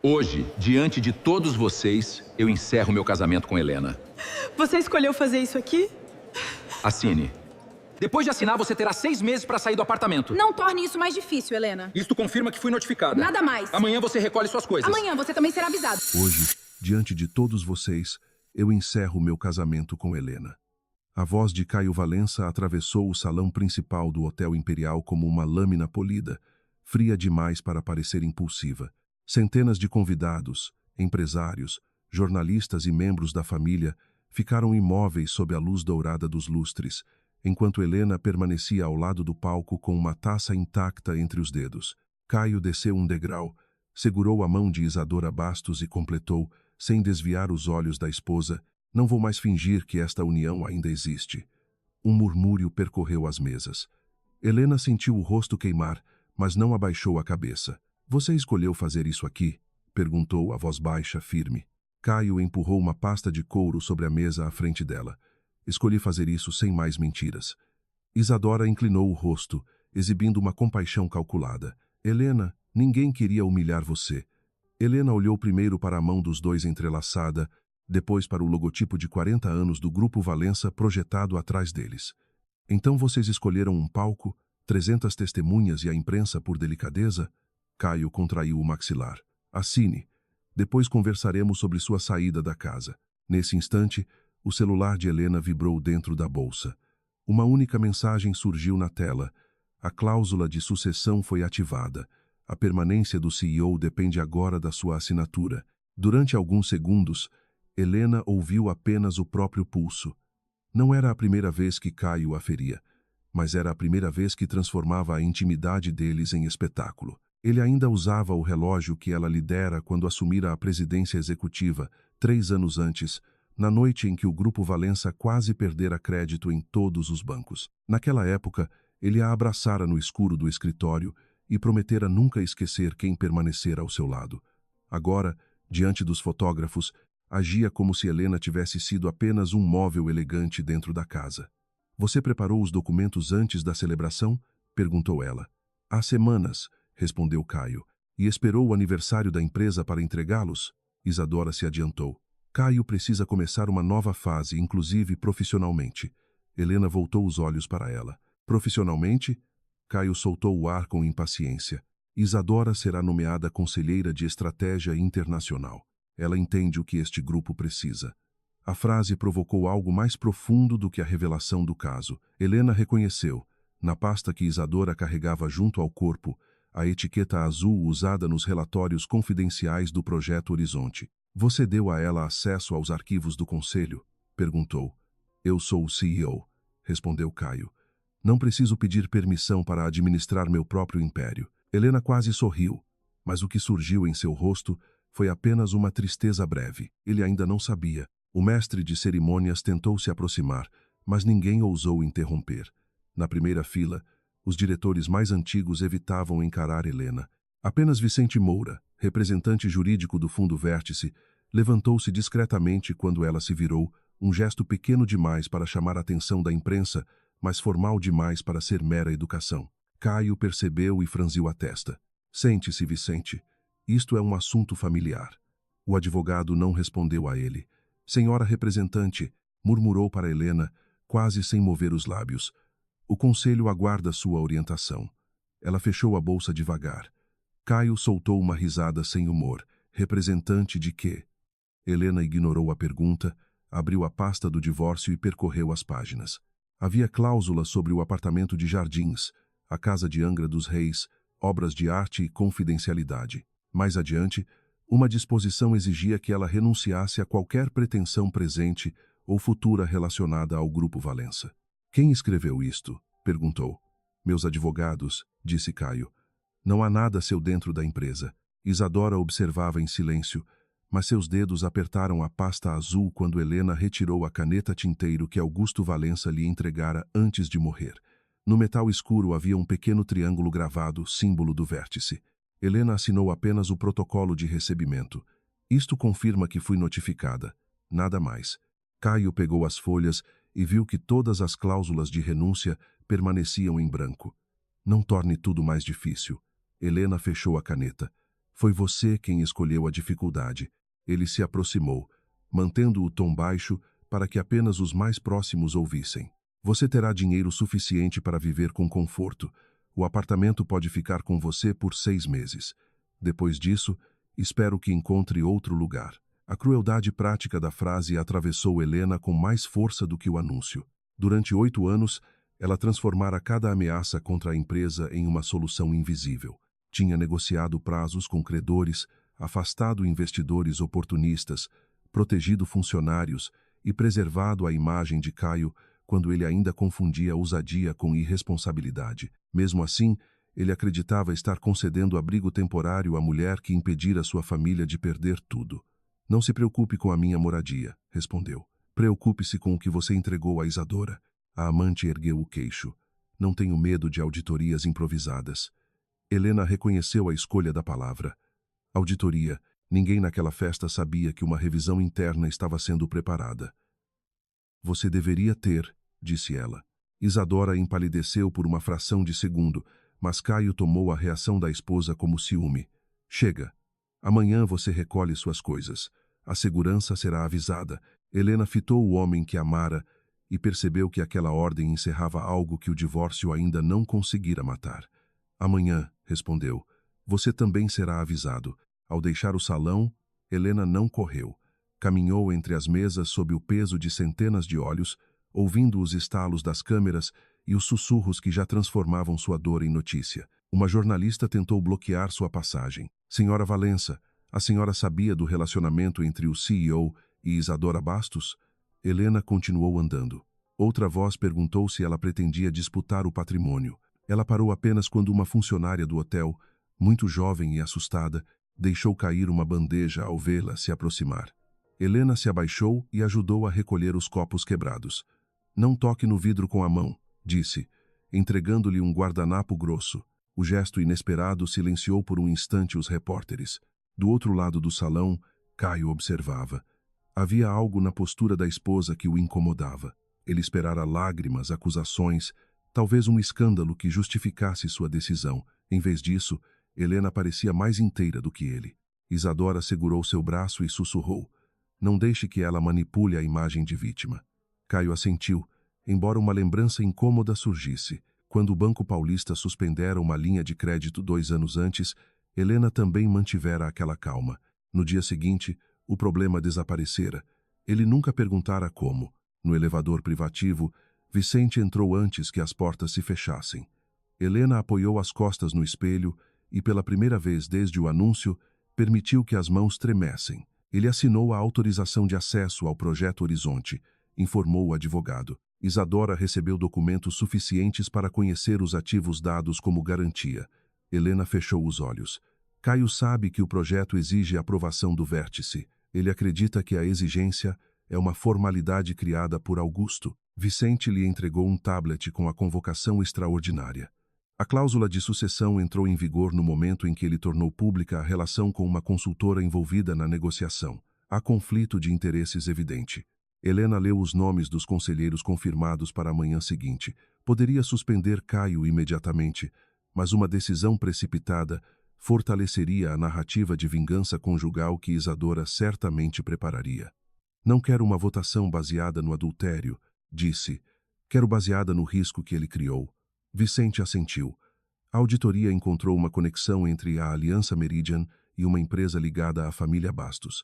Hoje, diante de todos vocês, eu encerro meu casamento com Helena. Você escolheu fazer isso aqui? Assine. Depois de assinar, você terá 6 meses para sair do apartamento. Não torne isso mais difícil, Helena. Isto confirma que fui notificada. Nada mais. Amanhã você recolhe suas coisas. Amanhã você também será avisado. Hoje, diante de todos vocês, eu encerro meu casamento com Helena. A voz de Caio Valença atravessou o salão principal do Hotel Imperial como uma lâmina polida, fria demais para parecer impulsiva. Centenas de convidados, empresários, jornalistas e membros da família ficaram imóveis sob a luz dourada dos lustres, enquanto Helena permanecia ao lado do palco com uma taça intacta entre os dedos. Caio desceu um degrau, segurou a mão de Isadora Bastos e completou, sem desviar os olhos da esposa: "Não vou mais fingir que esta união ainda existe." Um murmúrio percorreu as mesas. Helena sentiu o rosto queimar, mas não abaixou a cabeça. "Você escolheu fazer isso aqui?" perguntou a voz baixa, firme. Caio empurrou uma pasta de couro sobre a mesa à frente dela. "Escolhi fazer isso sem mais mentiras." Isadora inclinou o rosto, exibindo uma compaixão calculada. "Helena, ninguém queria humilhar você." Helena olhou primeiro para a mão dos dois entrelaçada, depois para o logotipo de 40 anos do Grupo Valença projetado atrás deles. "Então vocês escolheram um palco, 300 testemunhas e a imprensa por delicadeza?" Caio contraiu o maxilar. "Assine. Depois conversaremos sobre sua saída da casa." Nesse instante, o celular de Helena vibrou dentro da bolsa. Uma única mensagem surgiu na tela. A cláusula de sucessão foi ativada. A permanência do CEO depende agora da sua assinatura. Durante alguns segundos, Helena ouviu apenas o próprio pulso. Não era a primeira vez que Caio a feria, mas era a primeira vez que transformava a intimidade deles em espetáculo. Ele ainda usava o relógio que ela lhe dera quando assumira a presidência executiva, 3 anos antes, na noite em que o Grupo Valença quase perdera crédito em todos os bancos. Naquela época, ele a abraçara no escuro do escritório e prometera nunca esquecer quem permanecera ao seu lado. Agora, diante dos fotógrafos, agia como se Helena tivesse sido apenas um móvel elegante dentro da casa. "Você preparou os documentos antes da celebração?" perguntou ela. "Há semanas", respondeu Caio. "E esperou o aniversário da empresa para entregá-los?" Isadora se adiantou. "Caio precisa começar uma nova fase, inclusive profissionalmente." Helena voltou os olhos para ela. "Profissionalmente?" Caio soltou o ar com impaciência. "Isadora será nomeada conselheira de estratégia internacional. Ela entende o que este grupo precisa." A frase provocou algo mais profundo do que a revelação do caso. Helena reconheceu, na pasta que Isadora carregava junto ao corpo, a etiqueta azul usada nos relatórios confidenciais do Projeto Horizonte. "Você deu a ela acesso aos arquivos do conselho?" perguntou. "Eu sou o CEO", respondeu Caio. "Não preciso pedir permissão para administrar meu próprio império." Helena quase sorriu, mas o que surgiu em seu rosto foi apenas uma tristeza breve. Ele ainda não sabia. O mestre de cerimônias tentou se aproximar, mas ninguém ousou interromper. Na primeira fila, os diretores mais antigos evitavam encarar Helena. Apenas Vicente Moura, representante jurídico do Fundo Vértice, levantou-se discretamente quando ela se virou, um gesto pequeno demais para chamar a atenção da imprensa, mas formal demais para ser mera educação. Caio percebeu e franziu a testa. "Sente-se, Vicente. Isto é um assunto familiar." O advogado não respondeu a ele. "Senhora representante", murmurou para Helena, quase sem mover os lábios. "O conselho aguarda sua orientação." Ela fechou a bolsa devagar. Caio soltou uma risada sem humor. "Representante de quê?" Helena ignorou a pergunta, abriu a pasta do divórcio e percorreu as páginas. Havia cláusula sobre o apartamento de Jardins, a casa de Angra dos Reis, obras de arte e confidencialidade. Mais adiante, uma disposição exigia que ela renunciasse a qualquer pretensão presente ou futura relacionada ao Grupo Valença. "Quem escreveu isto?" perguntou. "Meus advogados", disse Caio. "Não há nada seu dentro da empresa." Isadora observava em silêncio, mas seus dedos apertaram a pasta azul quando Helena retirou a caneta tinteiro que Augusto Valença lhe entregara antes de morrer. No metal escuro havia um pequeno triângulo gravado, símbolo do vértice. Helena assinou apenas o protocolo de recebimento. "Isto confirma que fui notificada. Nada mais." Caio pegou as folhas e viu que todas as cláusulas de renúncia permaneciam em branco. "Não torne tudo mais difícil." Helena fechou a caneta. Foi você quem escolheu a dificuldade. Ele se aproximou, mantendo o tom baixo para que apenas os mais próximos ouvissem. Você terá dinheiro suficiente para viver com conforto. O apartamento pode ficar com você por 6 meses. Depois disso, espero que encontre outro lugar. A crueldade prática da frase atravessou Helena com mais força do que o anúncio. Durante 8 anos, ela transformara cada ameaça contra a empresa em uma solução invisível. Tinha negociado prazos com credores, afastado investidores oportunistas, protegido funcionários e preservado a imagem de Caio quando ele ainda confundia ousadia com irresponsabilidade. Mesmo assim, ele acreditava estar concedendo abrigo temporário à mulher que impedira sua família de perder tudo. Não se preocupe com a minha moradia, respondeu. Preocupe-se com o que você entregou a Isadora. A amante ergueu o queixo. Não tenho medo de auditorias improvisadas. Helena reconheceu a escolha da palavra. Auditoria. Ninguém naquela festa sabia que uma revisão interna estava sendo preparada. Você deveria ter, disse ela. Isadora empalideceu por uma fração de segundo, mas Caio tomou a reação da esposa como ciúme. Chega. Amanhã você recolhe suas coisas. A segurança será avisada. Helena fitou o homem que amara e percebeu que aquela ordem encerrava algo que o divórcio ainda não conseguira matar. Amanhã, respondeu, você também será avisado. Ao deixar o salão, Helena não correu. Caminhou entre as mesas sob o peso de centenas de olhos, ouvindo os estalos das câmeras e os sussurros que já transformavam sua dor em notícia. Uma jornalista tentou bloquear sua passagem. Senhora Valença, a senhora sabia do relacionamento entre o CEO e Isadora Bastos? Helena continuou andando. Outra voz perguntou se ela pretendia disputar o patrimônio. Ela parou apenas quando uma funcionária do hotel, muito jovem e assustada, deixou cair uma bandeja ao vê-la se aproximar. Helena se abaixou e ajudou a recolher os copos quebrados. Não toque no vidro com a mão, disse, entregando-lhe um guardanapo grosso. O gesto inesperado silenciou por um instante os repórteres. Do outro lado do salão, Caio observava. Havia algo na postura da esposa que o incomodava. Ele esperara lágrimas, acusações, talvez um escândalo que justificasse sua decisão. Em vez disso, Helena parecia mais inteira do que ele. Isadora segurou seu braço e sussurrou. Não deixe que ela manipule a imagem de vítima. Caio assentiu, embora uma lembrança incômoda surgisse. Quando o Banco Paulista suspendera uma linha de crédito 2 anos antes, Helena também mantivera aquela calma. No dia seguinte, o problema desaparecera. Ele nunca perguntara como. No elevador privativo, Vicente entrou antes que as portas se fechassem. Helena apoiou as costas no espelho e, pela primeira vez desde o anúncio, permitiu que as mãos tremessem. Ele assinou a autorização de acesso ao Projeto Horizonte, informou o advogado. Isadora recebeu documentos suficientes para conhecer os ativos dados como garantia. Helena fechou os olhos. Caio sabe que o projeto exige a aprovação do vértice. Ele acredita que a exigência é uma formalidade criada por Augusto. Vicente lhe entregou um tablet com a convocação extraordinária. A cláusula de sucessão entrou em vigor no momento em que ele tornou pública a relação com uma consultora envolvida na negociação. Há conflito de interesses evidente. Helena leu os nomes dos conselheiros confirmados para a manhã seguinte. Poderia suspender Caio imediatamente, mas uma decisão precipitada fortaleceria a narrativa de vingança conjugal que Isadora certamente prepararia. Não quero uma votação baseada no adultério, disse. Quero baseada no risco que ele criou. Vicente assentiu. A auditoria encontrou uma conexão entre a Aliança Meridian e uma empresa ligada à família Bastos.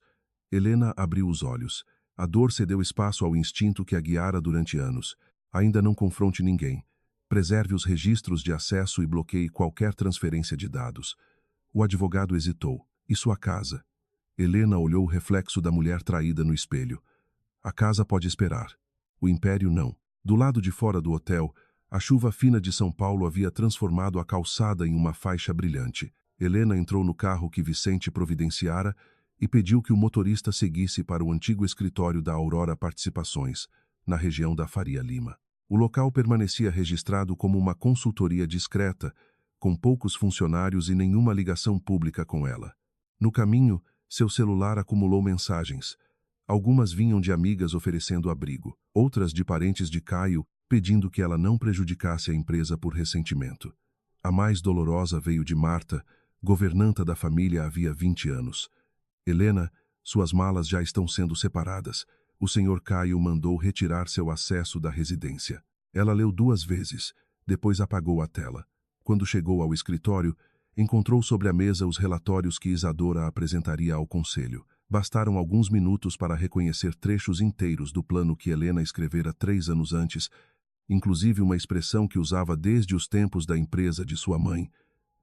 Helena abriu os olhos. A dor cedeu espaço ao instinto que a guiara durante anos. Ainda não confronte ninguém. Preserve os registros de acesso e bloqueie qualquer transferência de dados. O advogado hesitou. E sua casa? Helena olhou o reflexo da mulher traída no espelho. A casa pode esperar. O império não. Do lado de fora do hotel, a chuva fina de São Paulo havia transformado a calçada em uma faixa brilhante. Helena entrou no carro que Vicente providenciara e pediu que o motorista seguisse para o antigo escritório da Aurora Participações, na região da Faria Lima. O local permanecia registrado como uma consultoria discreta, com poucos funcionários e nenhuma ligação pública com ela. No caminho, seu celular acumulou mensagens. Algumas vinham de amigas oferecendo abrigo, outras de parentes de Caio, pedindo que ela não prejudicasse a empresa por ressentimento. A mais dolorosa veio de Marta, governanta da família havia 20 anos. Helena, suas malas já estão sendo separadas. O Sr. Caio mandou retirar seu acesso da residência. Ela leu 2 vezes, depois apagou a tela. Quando chegou ao escritório, encontrou sobre a mesa os relatórios que Isadora apresentaria ao conselho. Bastaram alguns minutos para reconhecer trechos inteiros do plano que Helena escrevera 3 anos antes, inclusive uma expressão que usava desde os tempos da empresa de sua mãe.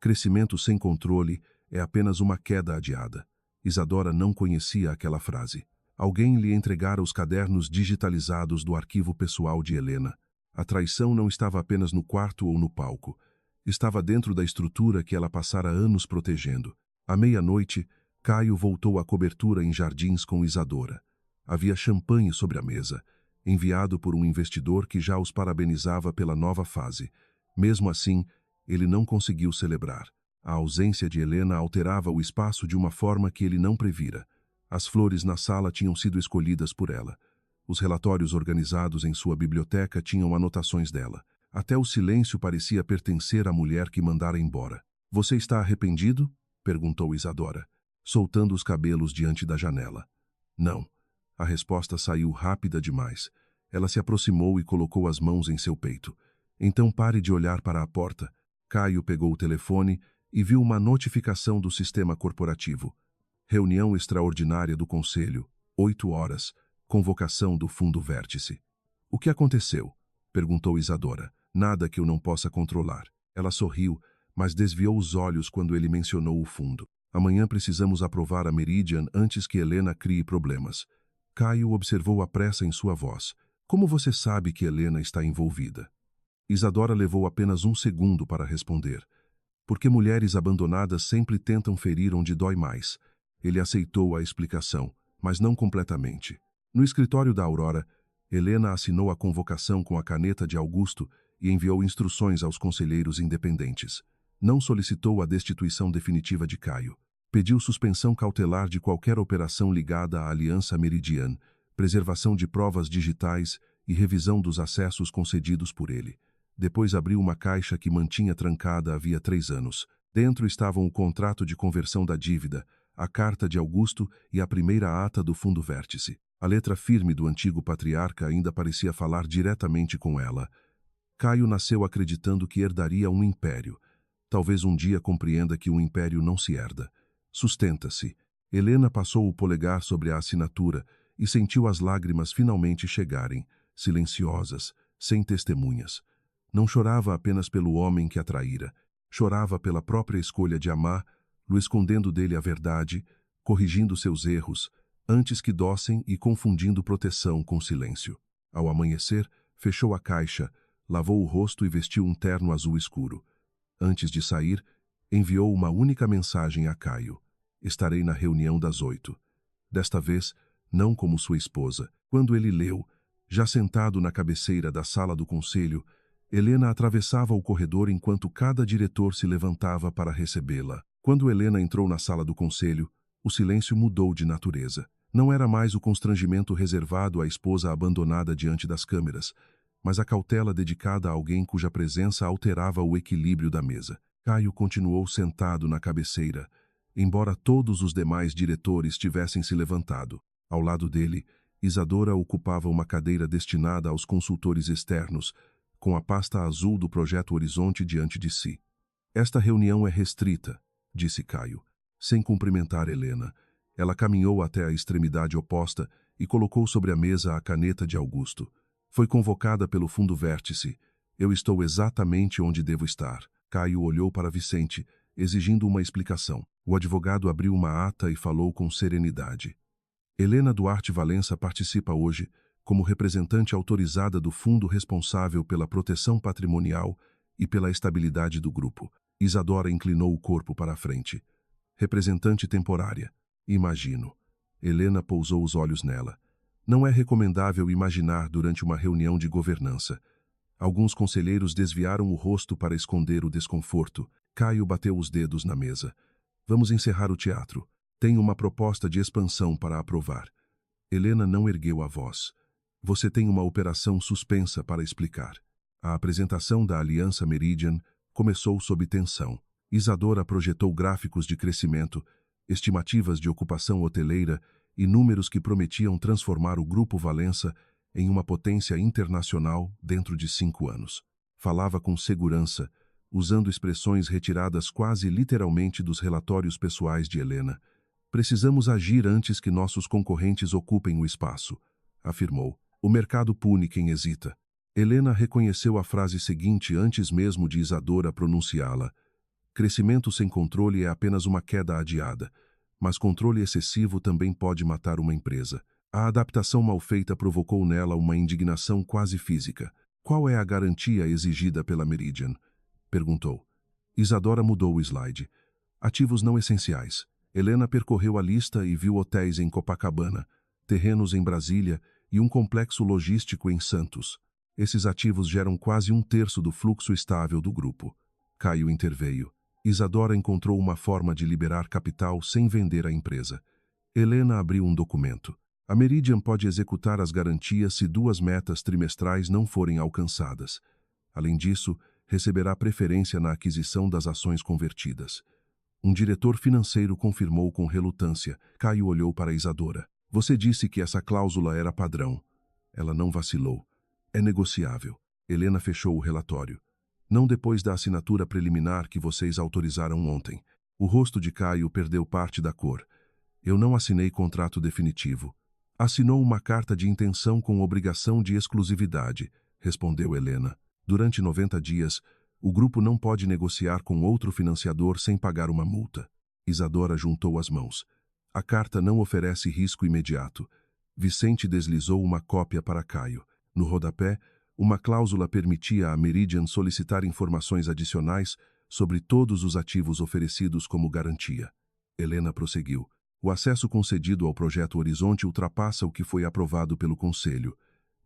Crescimento sem controle é apenas uma queda adiada. Isadora não conhecia aquela frase. Alguém lhe entregara os cadernos digitalizados do arquivo pessoal de Helena. A traição não estava apenas no quarto ou no palco. Estava dentro da estrutura que ela passara anos protegendo. À meia-noite, Caio voltou à cobertura em Jardins com Isadora. Havia champanhe sobre a mesa, enviado por um investidor que já os parabenizava pela nova fase. Mesmo assim, ele não conseguiu celebrar. A ausência de Helena alterava o espaço de uma forma que ele não previra. As flores na sala tinham sido escolhidas por ela. Os relatórios organizados em sua biblioteca tinham anotações dela. Até o silêncio parecia pertencer à mulher que mandara embora. — Você está arrependido? Perguntou Isadora, soltando os cabelos diante da janela. Não. A resposta saiu rápida demais. Ela se aproximou e colocou as mãos em seu peito. Então pare de olhar para a porta. Caio pegou o telefone e viu uma notificação do sistema corporativo. Reunião extraordinária do Conselho, 8 horas, convocação do Fundo Vértice. O que aconteceu? Perguntou Isadora. Nada que eu não possa controlar. Ela sorriu, mas desviou os olhos quando ele mencionou o fundo. Amanhã precisamos aprovar a Meridian antes que Helena crie problemas. Caio observou a pressa em sua voz. Como você sabe que Helena está envolvida? Isadora levou apenas 1 segundo para responder. Porque mulheres abandonadas sempre tentam ferir onde dói mais. Ele aceitou a explicação, mas não completamente. No escritório da Aurora, Helena assinou a convocação com a caneta de Augusto e enviou instruções aos conselheiros independentes. Não solicitou a destituição definitiva de Caio. Pediu suspensão cautelar de qualquer operação ligada à Aliança Meridian, preservação de provas digitais e revisão dos acessos concedidos por ele. Depois abriu uma caixa que mantinha trancada havia 3 anos. Dentro estavam o contrato de conversão da dívida, a carta de Augusto e a primeira ata do Fundo Vértice. A letra firme do antigo patriarca ainda parecia falar diretamente com ela. Caio nasceu acreditando que herdaria um império. Talvez um dia compreenda que um império não se herda. Sustenta-se. Helena passou o polegar sobre a assinatura e sentiu as lágrimas finalmente chegarem, silenciosas, sem testemunhas. Não chorava apenas pelo homem que a traíra. Chorava pela própria escolha de amar, lo escondendo dele a verdade, corrigindo seus erros, antes que dossem e confundindo proteção com silêncio. Ao amanhecer, fechou a caixa, lavou o rosto e vestiu um terno azul escuro. Antes de sair, enviou uma única mensagem a Caio. Estarei na reunião das 8. Desta vez, não como sua esposa. Quando ele leu, já sentado na cabeceira da sala do conselho, Helena atravessava o corredor enquanto cada diretor se levantava para recebê-la. Quando Helena entrou na sala do conselho, o silêncio mudou de natureza. Não era mais o constrangimento reservado à esposa abandonada diante das câmeras, mas a cautela dedicada a alguém cuja presença alterava o equilíbrio da mesa. Caio continuou sentado na cabeceira, embora todos os demais diretores tivessem se levantado. Ao lado dele, Isadora ocupava uma cadeira destinada aos consultores externos, com a pasta azul do Projeto Horizonte diante de si. Esta reunião é restrita, disse Caio, sem cumprimentar Helena. Ela caminhou até a extremidade oposta e colocou sobre a mesa a caneta de Augusto. Foi convocada pelo Fundo Vértice. Eu estou exatamente onde devo estar. Caio olhou para Vicente, exigindo uma explicação. O advogado abriu uma ata e falou com serenidade. Helena Duarte Valença participa hoje como representante autorizada do fundo responsável pela proteção patrimonial e pela estabilidade do grupo. Isadora inclinou o corpo para a frente. Representante temporária. Imagino. Helena pousou os olhos nela. Não é recomendável imaginar durante uma reunião de governança. Alguns conselheiros desviaram o rosto para esconder o desconforto. Caio bateu os dedos na mesa. Vamos encerrar o teatro. Tenho uma proposta de expansão para aprovar. Helena não ergueu a voz. Você tem uma operação suspensa para explicar. A apresentação da Aliança Meridian começou sob tensão. Isadora projetou gráficos de crescimento, estimativas de ocupação hoteleira e números que prometiam transformar o Grupo Valença em uma potência internacional dentro de 5 anos. Falava com segurança, usando expressões retiradas quase literalmente dos relatórios pessoais de Helena. Precisamos agir antes que nossos concorrentes ocupem o espaço, afirmou. O mercado pune quem hesita. Helena reconheceu a frase seguinte antes mesmo de Isadora pronunciá-la. Crescimento sem controle é apenas uma queda adiada, mas controle excessivo também pode matar uma empresa. A adaptação mal feita provocou nela uma indignação quase física. Qual é a garantia exigida pela Meridian? Perguntou. Isadora mudou o slide. Ativos não essenciais. Helena percorreu a lista e viu hotéis em Copacabana, terrenos em Brasília e um complexo logístico em Santos. Esses ativos geram quase 1/3 do fluxo estável do grupo. Caio interveio. Isadora encontrou uma forma de liberar capital sem vender a empresa. Helena abriu um documento. A Meridian pode executar as garantias se 2 metas trimestrais não forem alcançadas. Além disso, receberá preferência na aquisição das ações convertidas. Um diretor financeiro confirmou com relutância. Caio olhou para Isadora. Você disse que essa cláusula era padrão. Ela não vacilou. É negociável. Helena fechou o relatório. Não depois da assinatura preliminar que vocês autorizaram ontem. O rosto de Caio perdeu parte da cor. Eu não assinei contrato definitivo. Assinou uma carta de intenção com obrigação de exclusividade, respondeu Helena. Durante 90 dias, o grupo não pode negociar com outro financiador sem pagar uma multa. Isadora juntou as mãos. A carta não oferece risco imediato. Vicente deslizou uma cópia para Caio. No rodapé, uma cláusula permitia à Meridian solicitar informações adicionais sobre todos os ativos oferecidos como garantia. Helena prosseguiu. O acesso concedido ao projeto Horizonte ultrapassa o que foi aprovado pelo Conselho.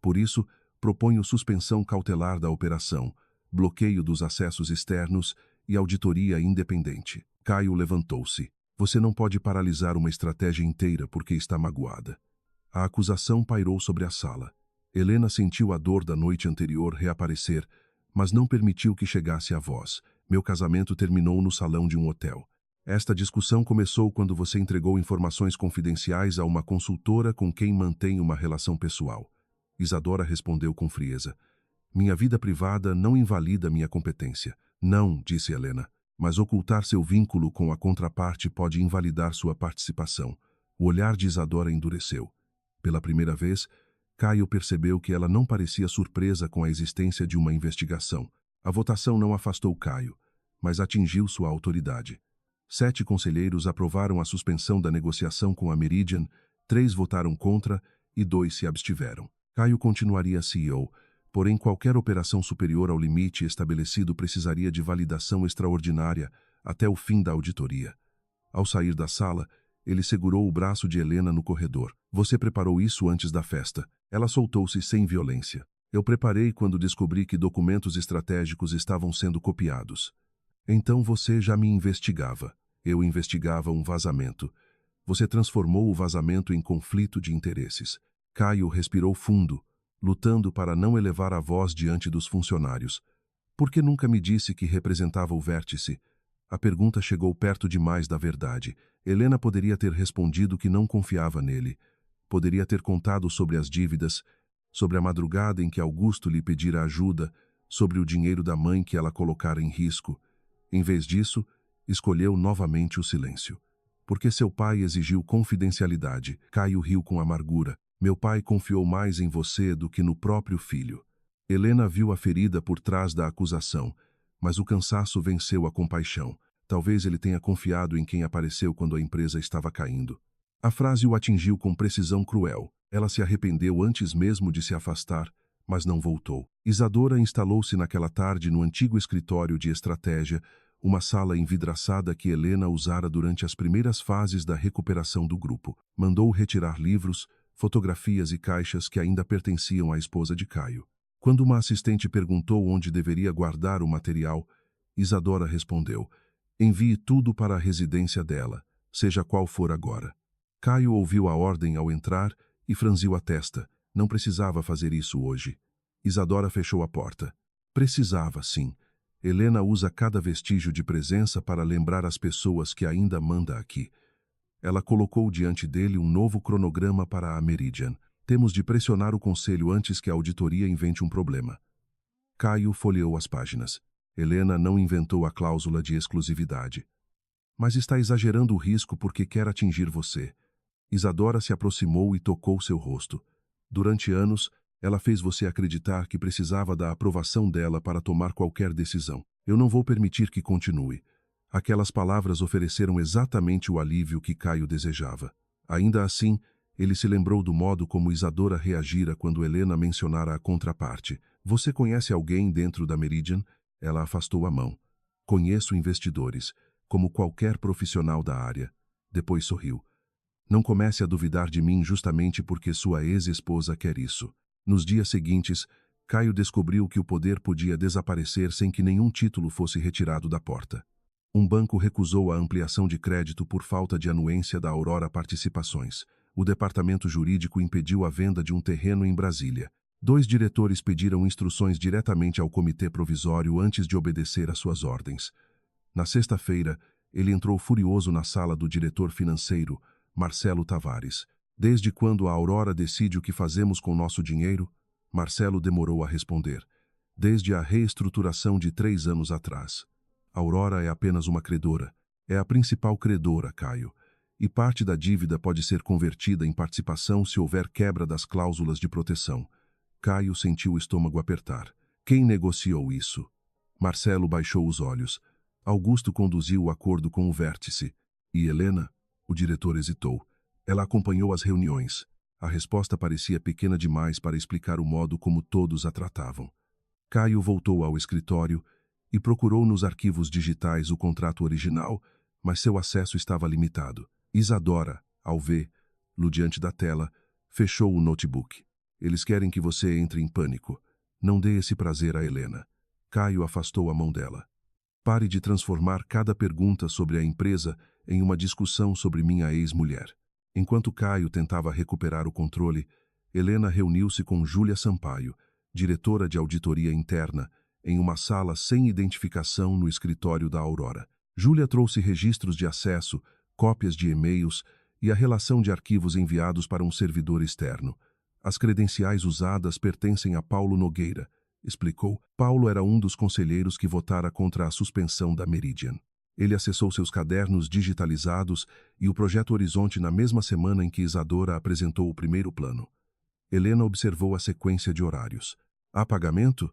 Por isso, proponho suspensão cautelar da operação, bloqueio dos acessos externos e auditoria independente. Caio levantou-se. Você não pode paralisar uma estratégia inteira porque está magoada. A acusação pairou sobre a sala. Helena sentiu a dor da noite anterior reaparecer, mas não permitiu que chegasse à voz. Meu casamento terminou no salão de um hotel. Esta discussão começou quando você entregou informações confidenciais a uma consultora com quem mantém uma relação pessoal. Isadora respondeu com frieza. Minha vida privada não invalida minha competência. Não, disse Helena, mas ocultar seu vínculo com a contraparte pode invalidar sua participação. O olhar de Isadora endureceu. Pela primeira vez, Caio percebeu que ela não parecia surpresa com a existência de uma investigação. A votação não afastou Caio, mas atingiu sua autoridade. 7 conselheiros aprovaram a suspensão da negociação com a Meridian, 3 votaram contra e 2 se abstiveram. Caio continuaria CEO, porém qualquer operação superior ao limite estabelecido precisaria de validação extraordinária até o fim da auditoria. Ao sair da sala, ele segurou o braço de Helena no corredor. Você preparou isso antes da festa. Ela soltou-se sem violência. Eu preparei quando descobri que documentos estratégicos estavam sendo copiados. Então você já me investigava. Eu investigava um vazamento. Você transformou o vazamento em conflito de interesses. Caio respirou fundo, lutando para não elevar a voz diante dos funcionários. Por que nunca me disse que representava o vértice? A pergunta chegou perto demais da verdade. Helena poderia ter respondido que não confiava nele. Poderia ter contado sobre as dívidas, sobre a madrugada em que Augusto lhe pedira ajuda, sobre o dinheiro da mãe que ela colocara em risco. Em vez disso, escolheu novamente o silêncio. Porque seu pai exigiu confidencialidade. Caio riu com amargura. Meu pai confiou mais em você do que no próprio filho. Helena viu a ferida por trás da acusação, mas o cansaço venceu a compaixão. Talvez ele tenha confiado em quem apareceu quando a empresa estava caindo. A frase o atingiu com precisão cruel. Ela se arrependeu antes mesmo de se afastar, mas não voltou. Isadora instalou-se naquela tarde no antigo escritório de estratégia, uma sala envidraçada que Helena usara durante as primeiras fases da recuperação do grupo. Mandou retirar livros, fotografias e caixas que ainda pertenciam à esposa de Caio. Quando uma assistente perguntou onde deveria guardar o material, Isadora respondeu: envie tudo para a residência dela, seja qual for agora. Caio ouviu a ordem ao entrar e franziu a testa. Não precisava fazer isso hoje. Isadora fechou a porta. Precisava, sim. Helena usa cada vestígio de presença para lembrar as pessoas que ainda manda aqui. Ela colocou diante dele um novo cronograma para a Meridian. Temos de pressionar o conselho antes que a auditoria invente um problema. Caio folheou as páginas. Helena não inventou a cláusula de exclusividade. Mas está exagerando o risco porque quer atingir você. Isadora se aproximou e tocou seu rosto. Durante anos, ela fez você acreditar que precisava da aprovação dela para tomar qualquer decisão. Eu não vou permitir que continue. Aquelas palavras ofereceram exatamente o alívio que Caio desejava. Ainda assim, ele se lembrou do modo como Isadora reagira quando Helena mencionara a contraparte. Você conhece alguém dentro da Meridian? Ela afastou a mão. Conheço investidores, como qualquer profissional da área. Depois sorriu. Não comece a duvidar de mim justamente porque sua ex-esposa quer isso. Nos dias seguintes, Caio descobriu que o poder podia desaparecer sem que nenhum título fosse retirado da porta. Um banco recusou a ampliação de crédito por falta de anuência da Aurora Participações. O departamento jurídico impediu a venda de um terreno em Brasília. 2 diretores pediram instruções diretamente ao comitê provisório antes de obedecer às suas ordens. Na sexta-feira, ele entrou furioso na sala do diretor financeiro, Marcelo Tavares. Desde quando a Aurora decide o que fazemos com nosso dinheiro? Marcelo demorou a responder. Desde a reestruturação de 3 anos atrás. A Aurora é apenas uma credora. É a principal credora, Caio. E parte da dívida pode ser convertida em participação se houver quebra das cláusulas de proteção. Caio sentiu o estômago apertar. Quem negociou isso? Marcelo baixou os olhos. Augusto conduziu o acordo com o vértice. E Helena? O diretor hesitou. Ela acompanhou as reuniões. A resposta parecia pequena demais para explicar o modo como todos a tratavam. Caio voltou ao escritório e procurou nos arquivos digitais o contrato original, mas seu acesso estava limitado. Isadora, ao vê-lo diante da tela, fechou o notebook. Eles querem que você entre em pânico. Não dê esse prazer a Helena. Caio afastou a mão dela. Pare de transformar cada pergunta sobre a empresa em uma discussão sobre minha ex-mulher. Enquanto Caio tentava recuperar o controle, Helena reuniu-se com Júlia Sampaio, diretora de auditoria interna, em uma sala sem identificação no escritório da Aurora. Júlia trouxe registros de acesso, cópias de e-mails e a relação de arquivos enviados para um servidor externo. As credenciais usadas pertencem a Paulo Nogueira, explicou. Paulo era um dos conselheiros que votara contra a suspensão da Meridian. Ele acessou seus cadernos digitalizados e o Projeto Horizonte na mesma semana em que Isadora apresentou o primeiro plano. Helena observou a sequência de horários. Há pagamento?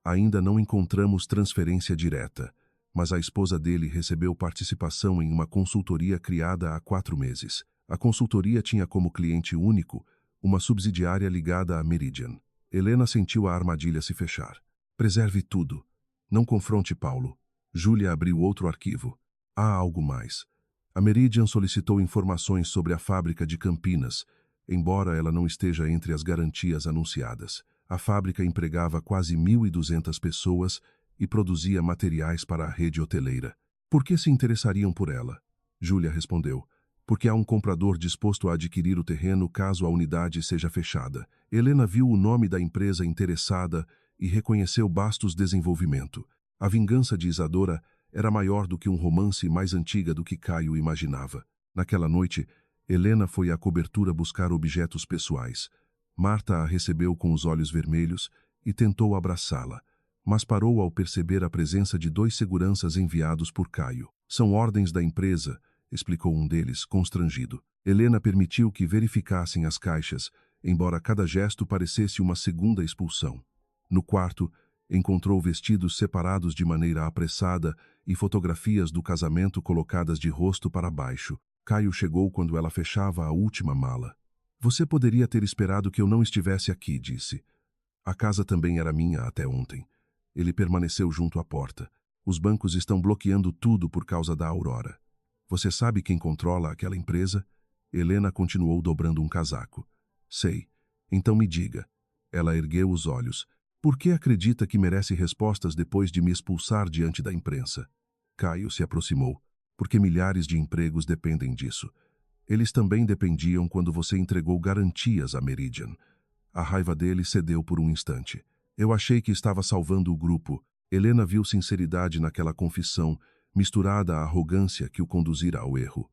Ainda não encontramos transferência direta, mas a esposa dele recebeu participação em uma consultoria criada há 4 meses. A consultoria tinha como cliente único uma subsidiária ligada à Meridian. Helena sentiu a armadilha se fechar. Preserve tudo. Não confronte Paulo. Júlia abriu outro arquivo. Há algo mais. A Meridian solicitou informações sobre a fábrica de Campinas, embora ela não esteja entre as garantias anunciadas. A fábrica empregava quase 1.200 pessoas e produzia materiais para a rede hoteleira. Por que se interessariam por ela? Júlia respondeu. Porque há um comprador disposto a adquirir o terreno caso a unidade seja fechada. Helena viu o nome da empresa interessada e reconheceu Bastos Desenvolvimento. A vingança de Isadora era maior do que um romance, mais antiga do que Caio imaginava. Naquela noite, Helena foi à cobertura buscar objetos pessoais. Marta a recebeu com os olhos vermelhos e tentou abraçá-la, mas parou ao perceber a presença de 2 seguranças enviados por Caio. São ordens da empresa, explicou um deles, constrangido. Helena permitiu que verificassem as caixas, embora cada gesto parecesse uma segunda expulsão. No quarto, encontrou vestidos separados de maneira apressada e fotografias do casamento colocadas de rosto para baixo. Caio chegou quando ela fechava a última mala. Você poderia ter esperado que eu não estivesse aqui, disse. A casa também era minha até ontem. Ele permaneceu junto à porta. Os bancos estão bloqueando tudo por causa da Aurora. Você sabe quem controla aquela empresa? Helena continuou dobrando um casaco. Sei. Então me diga. Ela ergueu os olhos. Por que acredita que merece respostas depois de me expulsar diante da imprensa? Caio se aproximou. Porque milhares de empregos dependem disso. Eles também dependiam quando você entregou garantias à Meridian. A raiva dele cedeu por um instante. Eu achei que estava salvando o grupo. Helena viu sinceridade naquela confissão, misturada à arrogância que o conduzira ao erro.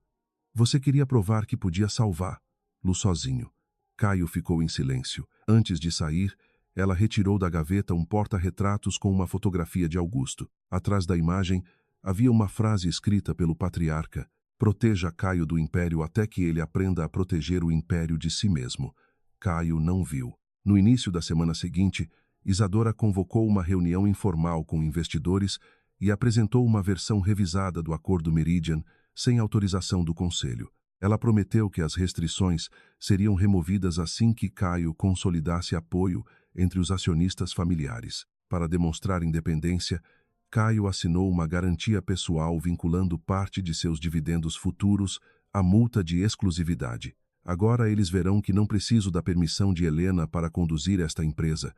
Você queria provar que podia salvá-lo sozinho. Caio ficou em silêncio. Antes de sair, ela retirou da gaveta um porta-retratos com uma fotografia de Augusto. Atrás da imagem, havia uma frase escrita pelo patriarca: proteja Caio do Império até que ele aprenda a proteger o Império de si mesmo. Caio não viu. No início da semana seguinte, Isadora convocou uma reunião informal com investidores e apresentou uma versão revisada do Acordo Meridian, sem autorização do Conselho. Ela prometeu que as restrições seriam removidas assim que Caio consolidasse apoio entre os acionistas familiares. Para demonstrar independência, Caio assinou uma garantia pessoal vinculando parte de seus dividendos futuros à multa de exclusividade. Agora eles verão que não preciso da permissão de Helena para conduzir esta empresa,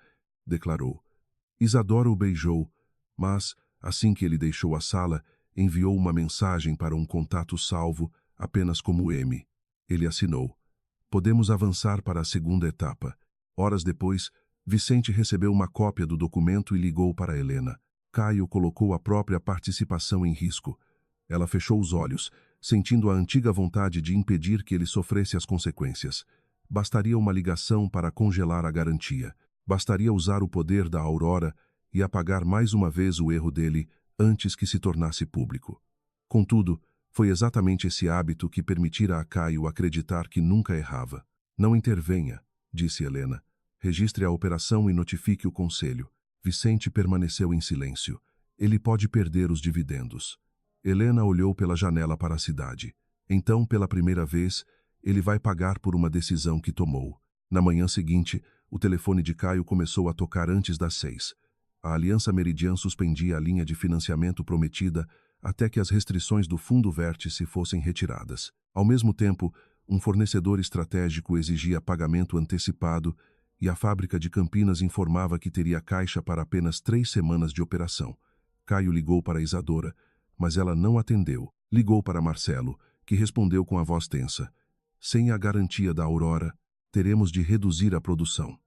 declarou. Isadora o beijou, mas, assim que ele deixou a sala, enviou uma mensagem para um contato salvo, apenas como M. Ele assinou. Podemos avançar para a segunda etapa. Horas depois, Vicente recebeu uma cópia do documento e ligou para Helena. Caio colocou a própria participação em risco. Ela fechou os olhos, sentindo a antiga vontade de impedir que ele sofresse as consequências. Bastaria uma ligação para congelar a garantia. Bastaria usar o poder da Aurora e apagar mais uma vez o erro dele antes que se tornasse público. Contudo, foi exatamente esse hábito que permitira a Caio acreditar que nunca errava. Não intervenha, disse Helena. Registre a operação e notifique o conselho. Vicente permaneceu em silêncio. Ele pode perder os dividendos. Helena olhou pela janela para a cidade. Então, pela primeira vez, ele vai pagar por uma decisão que tomou. Na manhã seguinte, o telefone de Caio começou a tocar antes das 6. A Aliança Meridian suspendia a linha de financiamento prometida até que as restrições do Fundo Vértice fossem retiradas. Ao mesmo tempo, um fornecedor estratégico exigia pagamento antecipado e a fábrica de Campinas informava que teria caixa para apenas 3 semanas de operação. Caio ligou para Isadora, mas ela não atendeu. Ligou para Marcelo, que respondeu com a voz tensa. Sem a garantia da Aurora, teremos de reduzir a produção.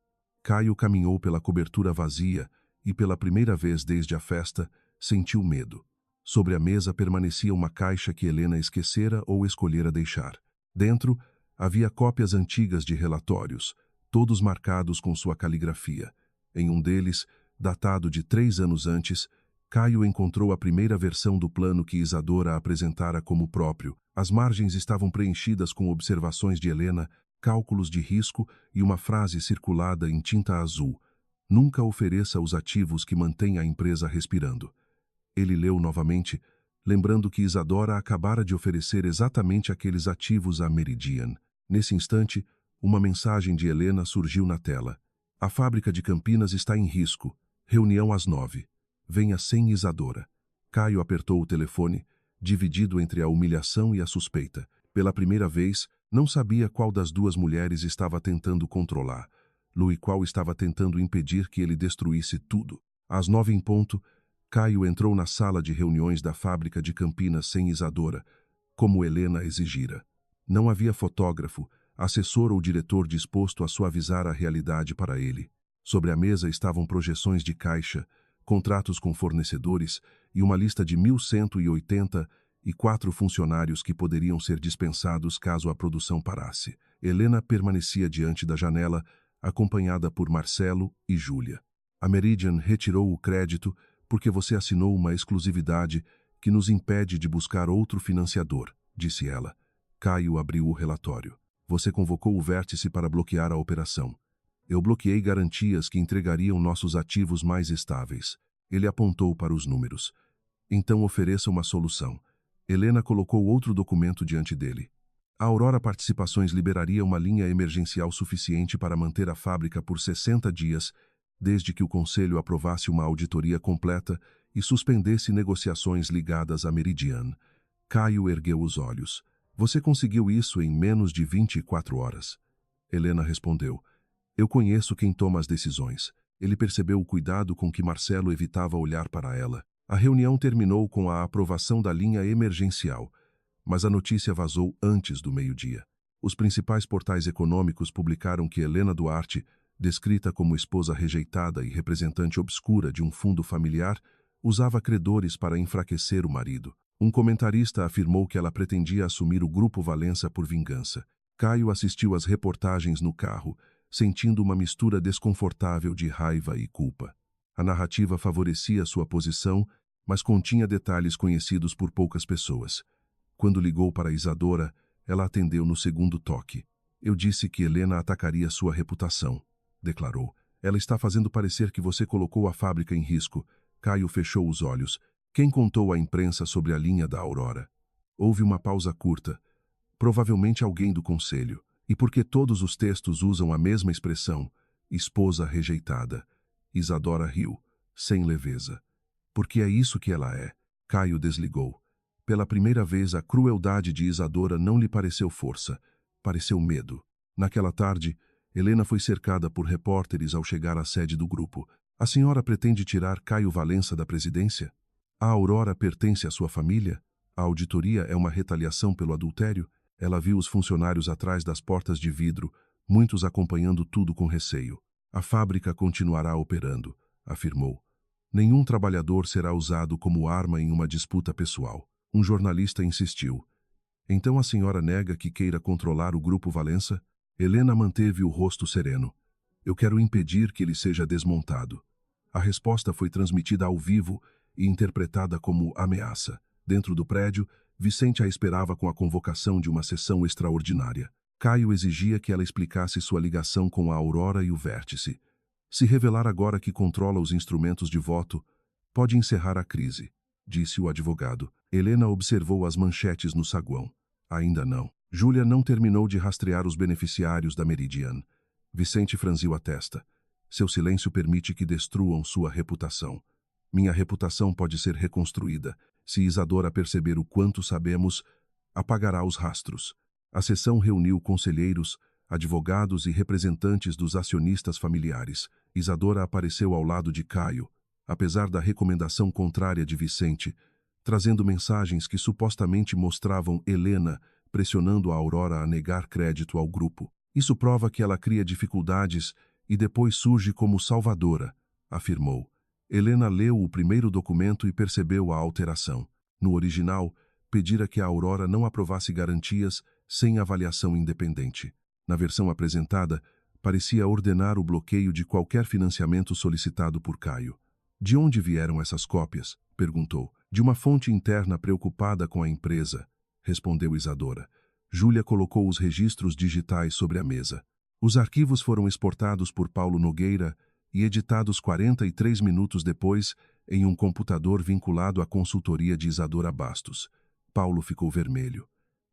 Caio caminhou pela cobertura vazia e, pela primeira vez desde a festa, sentiu medo. Sobre a mesa permanecia uma caixa que Helena esquecera ou escolhera deixar. Dentro, havia cópias antigas de relatórios, todos marcados com sua caligrafia. Em um deles, datado de 3 anos antes, Caio encontrou a primeira versão do plano que Isadora apresentara como próprio. As margens estavam preenchidas com observações de Helena, cálculos de risco e uma frase circulada em tinta azul. Nunca ofereça os ativos que mantêm a empresa respirando. Ele leu novamente, lembrando que Isadora acabara de oferecer exatamente aqueles ativos à Meridian. Nesse instante, uma mensagem de Helena surgiu na tela. A fábrica de Campinas está em risco. Reunião às 9. Venha sem Isadora. Caio apertou o telefone, dividido entre a humilhação e a suspeita. Pela primeira vez, não sabia qual das duas mulheres estava tentando controlar-lo e qual estava tentando impedir que ele destruísse tudo. Às 9 em ponto, Caio entrou na sala de reuniões da fábrica de Campinas sem Isadora, como Helena exigira. Não havia fotógrafo, assessor ou diretor disposto a suavizar a realidade para ele. Sobre a mesa estavam projeções de caixa, contratos com fornecedores e uma lista de 1.184 funcionários que poderiam ser dispensados caso a produção parasse. Helena permanecia diante da janela, acompanhada por Marcelo e Júlia. A Meridian retirou o crédito porque você assinou uma exclusividade que nos impede de buscar outro financiador, disse ela. Caio abriu o relatório. Você convocou o vértice para bloquear a operação. Eu bloqueei garantias que entregariam nossos ativos mais estáveis. Ele apontou para os números. Então ofereça uma solução. Helena colocou outro documento diante dele. A Aurora Participações liberaria uma linha emergencial suficiente para manter a fábrica por 60 dias, desde que o Conselho aprovasse uma auditoria completa e suspendesse negociações ligadas à Meridian. Caio ergueu os olhos. Você conseguiu isso em menos de 24 horas. Helena respondeu. Eu conheço quem toma as decisões. Ele percebeu o cuidado com que Marcelo evitava olhar para ela. A reunião terminou com a aprovação da linha emergencial, mas a notícia vazou antes do meio-dia. Os principais portais econômicos publicaram que Helena Duarte, descrita como esposa rejeitada e representante obscura de um fundo familiar, Usava credores para enfraquecer o marido. Um comentarista afirmou que ela pretendia assumir o Grupo Valença por vingança. Caio assistiu às reportagens no carro, sentindo uma mistura desconfortável de raiva e culpa. A narrativa favorecia sua posição, mas continha detalhes conhecidos por poucas pessoas. Quando ligou para Isadora, ela atendeu no segundo toque. Eu disse que Helena atacaria sua reputação, declarou. Ela está fazendo parecer que você colocou a fábrica em risco. Caio fechou os olhos. Quem contou à imprensa sobre a linha da Aurora? Houve uma pausa curta. Provavelmente alguém do conselho. E porque todos os textos usam a mesma expressão, esposa rejeitada. Isadora riu, sem leveza. Porque é isso que ela é. Caio desligou. Pela primeira vez, a crueldade de Isadora não lhe pareceu força. Pareceu medo. Naquela tarde, Helena foi cercada por repórteres ao chegar à sede do grupo. A senhora pretende tirar Caio Valença da presidência? A Aurora pertence à sua família? A auditoria é uma retaliação pelo adultério? Ela viu os funcionários atrás das portas de vidro, muitos acompanhando tudo com receio. A fábrica continuará operando, afirmou. Nenhum trabalhador será usado como arma em uma disputa pessoal. Um jornalista insistiu. Então a senhora nega que queira controlar o Grupo Valença? Helena manteve o rosto sereno. Eu quero impedir que ele seja desmontado. A resposta foi transmitida ao vivo e interpretada como ameaça. Dentro do prédio, Vicente a esperava com a convocação de uma sessão extraordinária. Caio exigia que ela explicasse sua ligação com a Aurora e o Vértice. Se revelar agora que controla os instrumentos de voto, pode encerrar a crise, disse o advogado. Helena observou as manchetes no saguão. Ainda não. Júlia não terminou de rastrear os beneficiários da Meridian. Vicente franziu a testa. Seu silêncio permite que destruam sua reputação. Minha reputação pode ser reconstruída. Se Isadora perceber o quanto sabemos, apagará os rastros. A sessão reuniu conselheiros, advogados e representantes dos acionistas familiares. Isadora apareceu ao lado de Caio, apesar da recomendação contrária de Vicente, trazendo mensagens que supostamente mostravam Helena pressionando a Aurora a negar crédito ao grupo. Isso prova que ela cria dificuldades e depois surge como salvadora, afirmou. Helena leu o primeiro documento e percebeu a alteração. No original, pedira que a Aurora não aprovasse garantias sem avaliação independente. Na versão apresentada, parecia ordenar o bloqueio de qualquer financiamento solicitado por Caio. De onde vieram essas cópias? Perguntou. De uma fonte interna preocupada com a empresa, respondeu Isadora. Júlia colocou os registros digitais sobre a mesa. Os arquivos foram exportados por Paulo Nogueira e editados 43 minutos depois em um computador vinculado à consultoria de Isadora Bastos. Paulo ficou vermelho.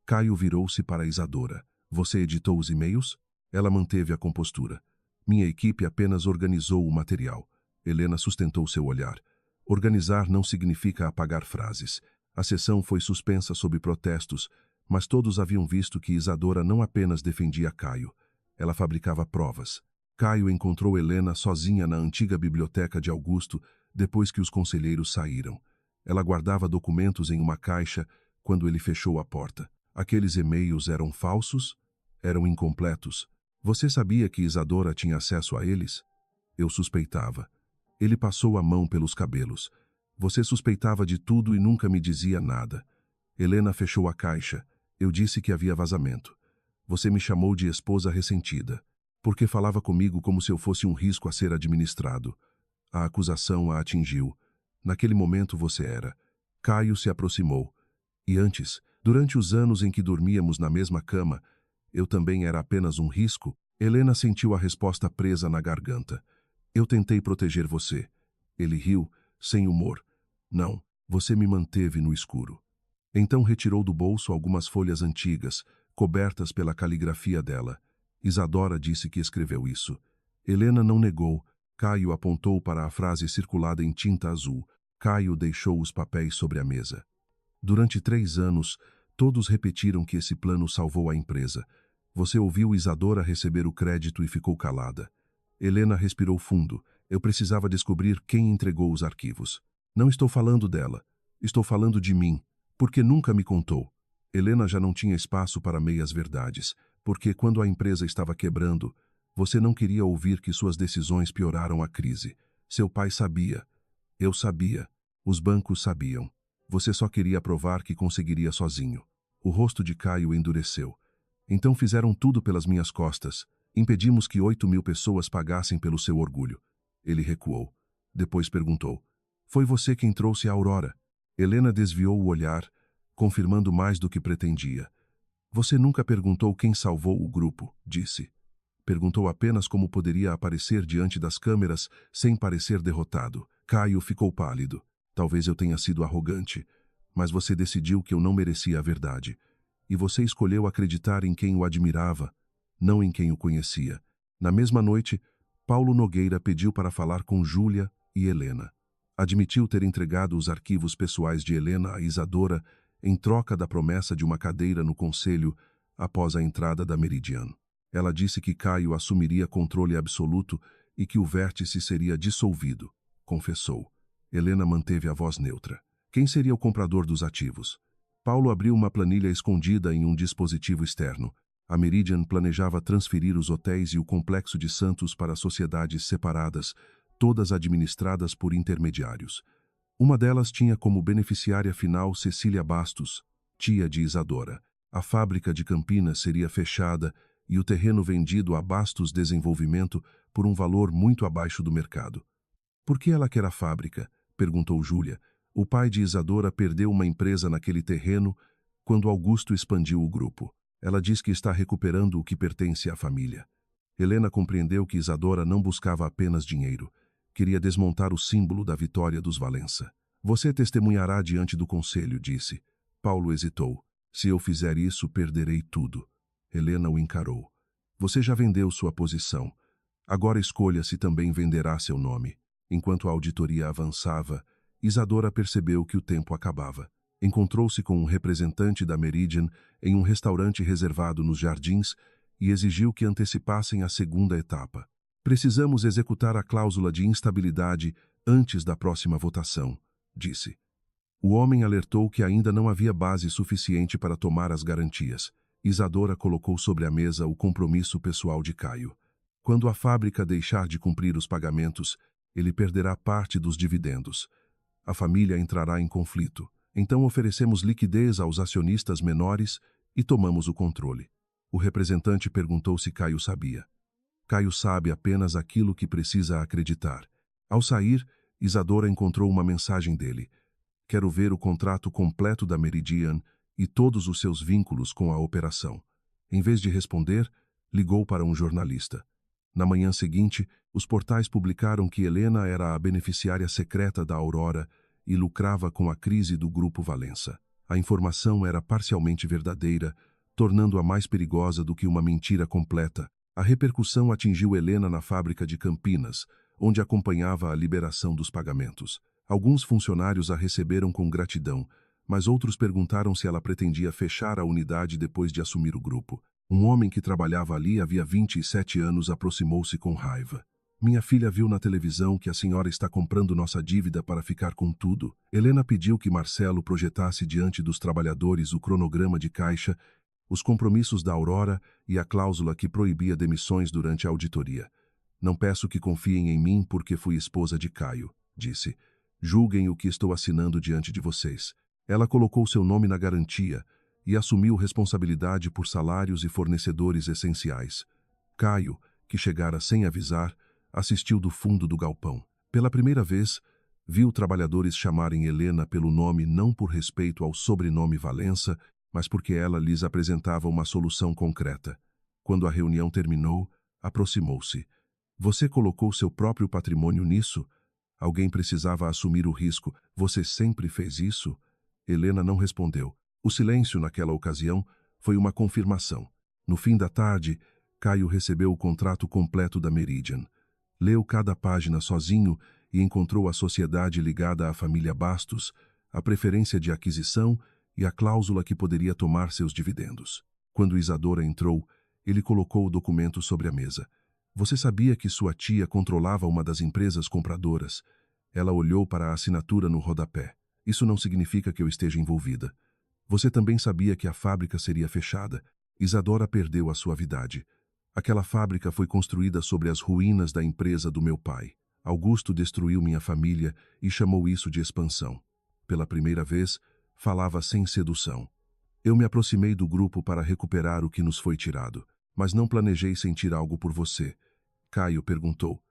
Caio virou-se para Isadora. Você editou os e-mails? Ela manteve a compostura. Minha equipe apenas organizou o material. Helena sustentou seu olhar. Organizar não significa apagar frases. A sessão foi suspensa sob protestos, mas todos haviam visto que Isadora não apenas defendia Caio. Ela fabricava provas. Caio encontrou Helena sozinha na antiga biblioteca de Augusto, depois que os conselheiros saíram. Ela guardava documentos em uma caixa quando ele fechou a porta. Aqueles e-mails eram falsos? Eram incompletos? Você sabia que Isadora tinha acesso a eles? Eu suspeitava. Ele passou a mão pelos cabelos. Você suspeitava de tudo e nunca me dizia nada. Helena fechou a caixa. Eu disse que havia vazamento. Você me chamou de esposa ressentida, porque falava comigo como se eu fosse um risco a ser administrado. A acusação a atingiu. Naquele momento você era. Caio se aproximou. E antes, durante os anos em que dormíamos na mesma cama, eu também era apenas um risco? Helena sentiu a resposta presa na garganta. Eu tentei proteger você. Ele riu, sem humor. Não, você me manteve no escuro. Então retirou do bolso algumas folhas antigas, cobertas pela caligrafia dela. Isadora disse que escreveu isso. Helena não negou. Caio apontou para a frase circulada em tinta azul. Caio deixou os papéis sobre a mesa. Durante 3 anos, todos repetiram que esse plano salvou a empresa. Você ouviu Isadora receber o crédito e ficou calada. Helena respirou fundo. Eu precisava descobrir quem entregou os arquivos. Não estou falando dela. Estou falando de mim. Porque nunca me contou. Helena já não tinha espaço para meias-verdades. Porque quando a empresa estava quebrando, você não queria ouvir que suas decisões pioraram a crise. Seu pai sabia. Eu sabia. Os bancos sabiam. Você só queria provar que conseguiria sozinho. O rosto de Caio endureceu. Então fizeram tudo pelas minhas costas. Impedimos que 8.000 pessoas pagassem pelo seu orgulho. Ele recuou. Depois perguntou. Foi você quem trouxe a Aurora? Helena desviou o olhar, confirmando mais do que pretendia. Você nunca perguntou quem salvou o grupo, disse. Perguntou apenas como poderia aparecer diante das câmeras sem parecer derrotado. Caio ficou pálido. Talvez eu tenha sido arrogante, mas você decidiu que eu não merecia a verdade. E você escolheu acreditar em quem o admirava, não em quem o conhecia. Na mesma noite, Paulo Nogueira pediu para falar com Júlia e Helena. Admitiu ter entregado os arquivos pessoais de Helena a Isadora em troca da promessa de uma cadeira no conselho após a entrada da Meridian. Ela disse que Caio assumiria controle absoluto e que o vértice seria dissolvido, confessou. Helena manteve a voz neutra. Quem seria o comprador dos ativos? Paulo abriu uma planilha escondida em um dispositivo externo. A Meridian planejava transferir os hotéis e o Complexo de Santos para sociedades separadas, todas administradas por intermediários. Uma delas tinha como beneficiária final Cecília Bastos, tia de Isadora. A fábrica de Campinas seria fechada e o terreno vendido a Bastos Desenvolvimento por um valor muito abaixo do mercado. Por que ela quer a fábrica? Perguntou Júlia. O pai de Isadora perdeu uma empresa naquele terreno quando Augusto expandiu o grupo. Ela diz que está recuperando o que pertence à família. Helena compreendeu que Isadora não buscava apenas dinheiro. Queria desmontar o símbolo da vitória dos Valença. Você testemunhará diante do conselho, disse. Paulo hesitou. Se eu fizer isso, perderei tudo. Helena o encarou. Você já vendeu sua posição. Agora escolha se também venderá seu nome. Enquanto a auditoria avançava, Isadora percebeu que o tempo acabava. Encontrou-se com um representante da Meridian em um restaurante reservado nos Jardins e exigiu que antecipassem a segunda etapa. Precisamos executar a cláusula de instabilidade antes da próxima votação, disse. O homem alertou que ainda não havia base suficiente para tomar as garantias. Isadora colocou sobre a mesa o compromisso pessoal de Caio. Quando a fábrica deixar de cumprir os pagamentos, ele perderá parte dos dividendos. A família entrará em conflito. Então oferecemos liquidez aos acionistas menores e tomamos o controle. O representante perguntou se Caio sabia. Caio sabe apenas aquilo que precisa acreditar. Ao sair, Isadora encontrou uma mensagem dele. Quero ver o contrato completo da Meridian e todos os seus vínculos com a operação. Em vez de responder, ligou para um jornalista. Na manhã seguinte, os portais publicaram que Helena era a beneficiária secreta da Aurora e lucrava com a crise do Grupo Valença. A informação era parcialmente verdadeira, tornando-a mais perigosa do que uma mentira completa. A repercussão atingiu Helena na fábrica de Campinas, onde acompanhava a liberação dos pagamentos. Alguns funcionários a receberam com gratidão, mas outros perguntaram se ela pretendia fechar a unidade depois de assumir o grupo. Um homem que trabalhava ali havia 27 anos aproximou-se com raiva. Minha filha viu na televisão que a senhora está comprando nossa dívida para ficar com tudo. Helena pediu que Marcelo projetasse diante dos trabalhadores o cronograma de caixa, os compromissos da Aurora e a cláusula que proibia demissões durante a auditoria. Não peço que confiem em mim porque fui esposa de Caio, disse. Julguem o que estou assinando diante de vocês. Ela colocou seu nome na garantia e assumiu responsabilidade por salários e fornecedores essenciais. Caio, que chegara sem avisar, assistiu do fundo do galpão. Pela primeira vez, viu trabalhadores chamarem Helena pelo nome não por respeito ao sobrenome Valença, mas porque ela lhes apresentava uma solução concreta. Quando a reunião terminou, aproximou-se. Você colocou seu próprio patrimônio nisso? Alguém precisava assumir o risco. Você sempre fez isso? Helena não respondeu. O silêncio naquela ocasião foi uma confirmação. No fim da tarde, Caio recebeu o contrato completo da Meridian. Leu cada página sozinho e encontrou a sociedade ligada à família Bastos, a preferência de aquisição e a cláusula que poderia tomar seus dividendos. Quando Isadora entrou, ele colocou o documento sobre a mesa. Você sabia que sua tia controlava uma das empresas compradoras? Ela olhou para a assinatura no rodapé. Isso não significa que eu esteja envolvida. Você também sabia que a fábrica seria fechada. Isadora perdeu a suavidade. Aquela fábrica foi construída sobre as ruínas da empresa do meu pai. Augusto destruiu minha família e chamou isso de expansão. Pela primeira vez, falava sem sedução. Eu me aproximei do grupo para recuperar o que nos foi tirado, mas não planejei sentir algo por você. Caio perguntou.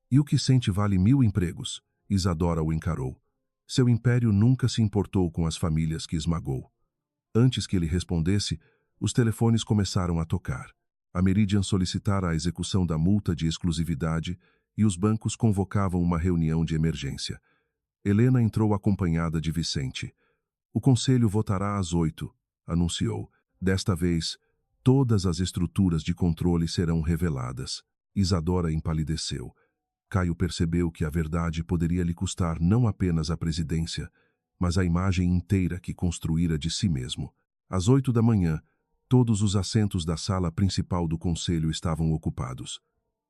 E o que sente vale 1000 empregos? Isadora o encarou. Seu império nunca se importou com as famílias que esmagou. Antes que ele respondesse, os telefones começaram a tocar. A Meridian solicitara a execução da multa de exclusividade e os bancos convocavam uma reunião de emergência. Helena entrou acompanhada de Vicente. O conselho votará às 8, anunciou. Desta vez, todas as estruturas de controle serão reveladas. Isadora empalideceu. Caio percebeu que a verdade poderia lhe custar não apenas a presidência, mas a imagem inteira que construíra de si mesmo. Às 8 da manhã, todos os assentos da sala principal do conselho estavam ocupados.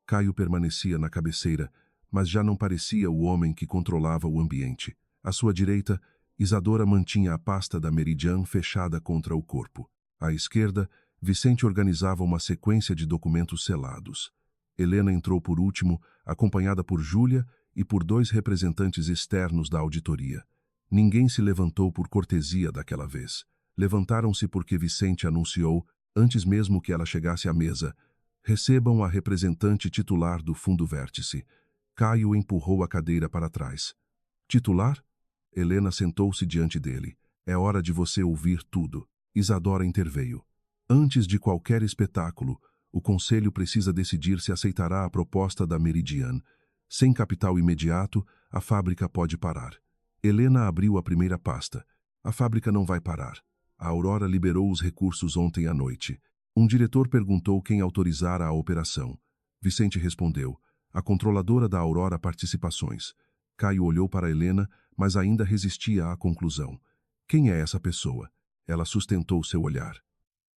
Caio permanecia na cabeceira, mas já não parecia o homem que controlava o ambiente. À sua direita, Isadora mantinha a pasta da Meridian fechada contra o corpo. À esquerda, Vicente organizava uma sequência de documentos selados. Helena entrou por último, acompanhada por Júlia e por 2 representantes externos da auditoria. Ninguém se levantou por cortesia daquela vez. Levantaram-se porque Vicente anunciou, antes mesmo que ela chegasse à mesa, recebam a representante titular do Fundo Vértice. Caio empurrou a cadeira para trás. Titular? Helena sentou-se diante dele. É hora de você ouvir tudo. Isadora interveio. Antes de qualquer espetáculo, o Conselho precisa decidir se aceitará a proposta da Meridian. Sem capital imediato, a fábrica pode parar. Helena abriu a primeira pasta. A fábrica não vai parar. A Aurora liberou os recursos ontem à noite. Um diretor perguntou quem autorizara a operação. Vicente respondeu. A controladora da Aurora Participações. Caio olhou para Helena, mas ainda resistia à conclusão. Quem é essa pessoa? Ela sustentou seu olhar.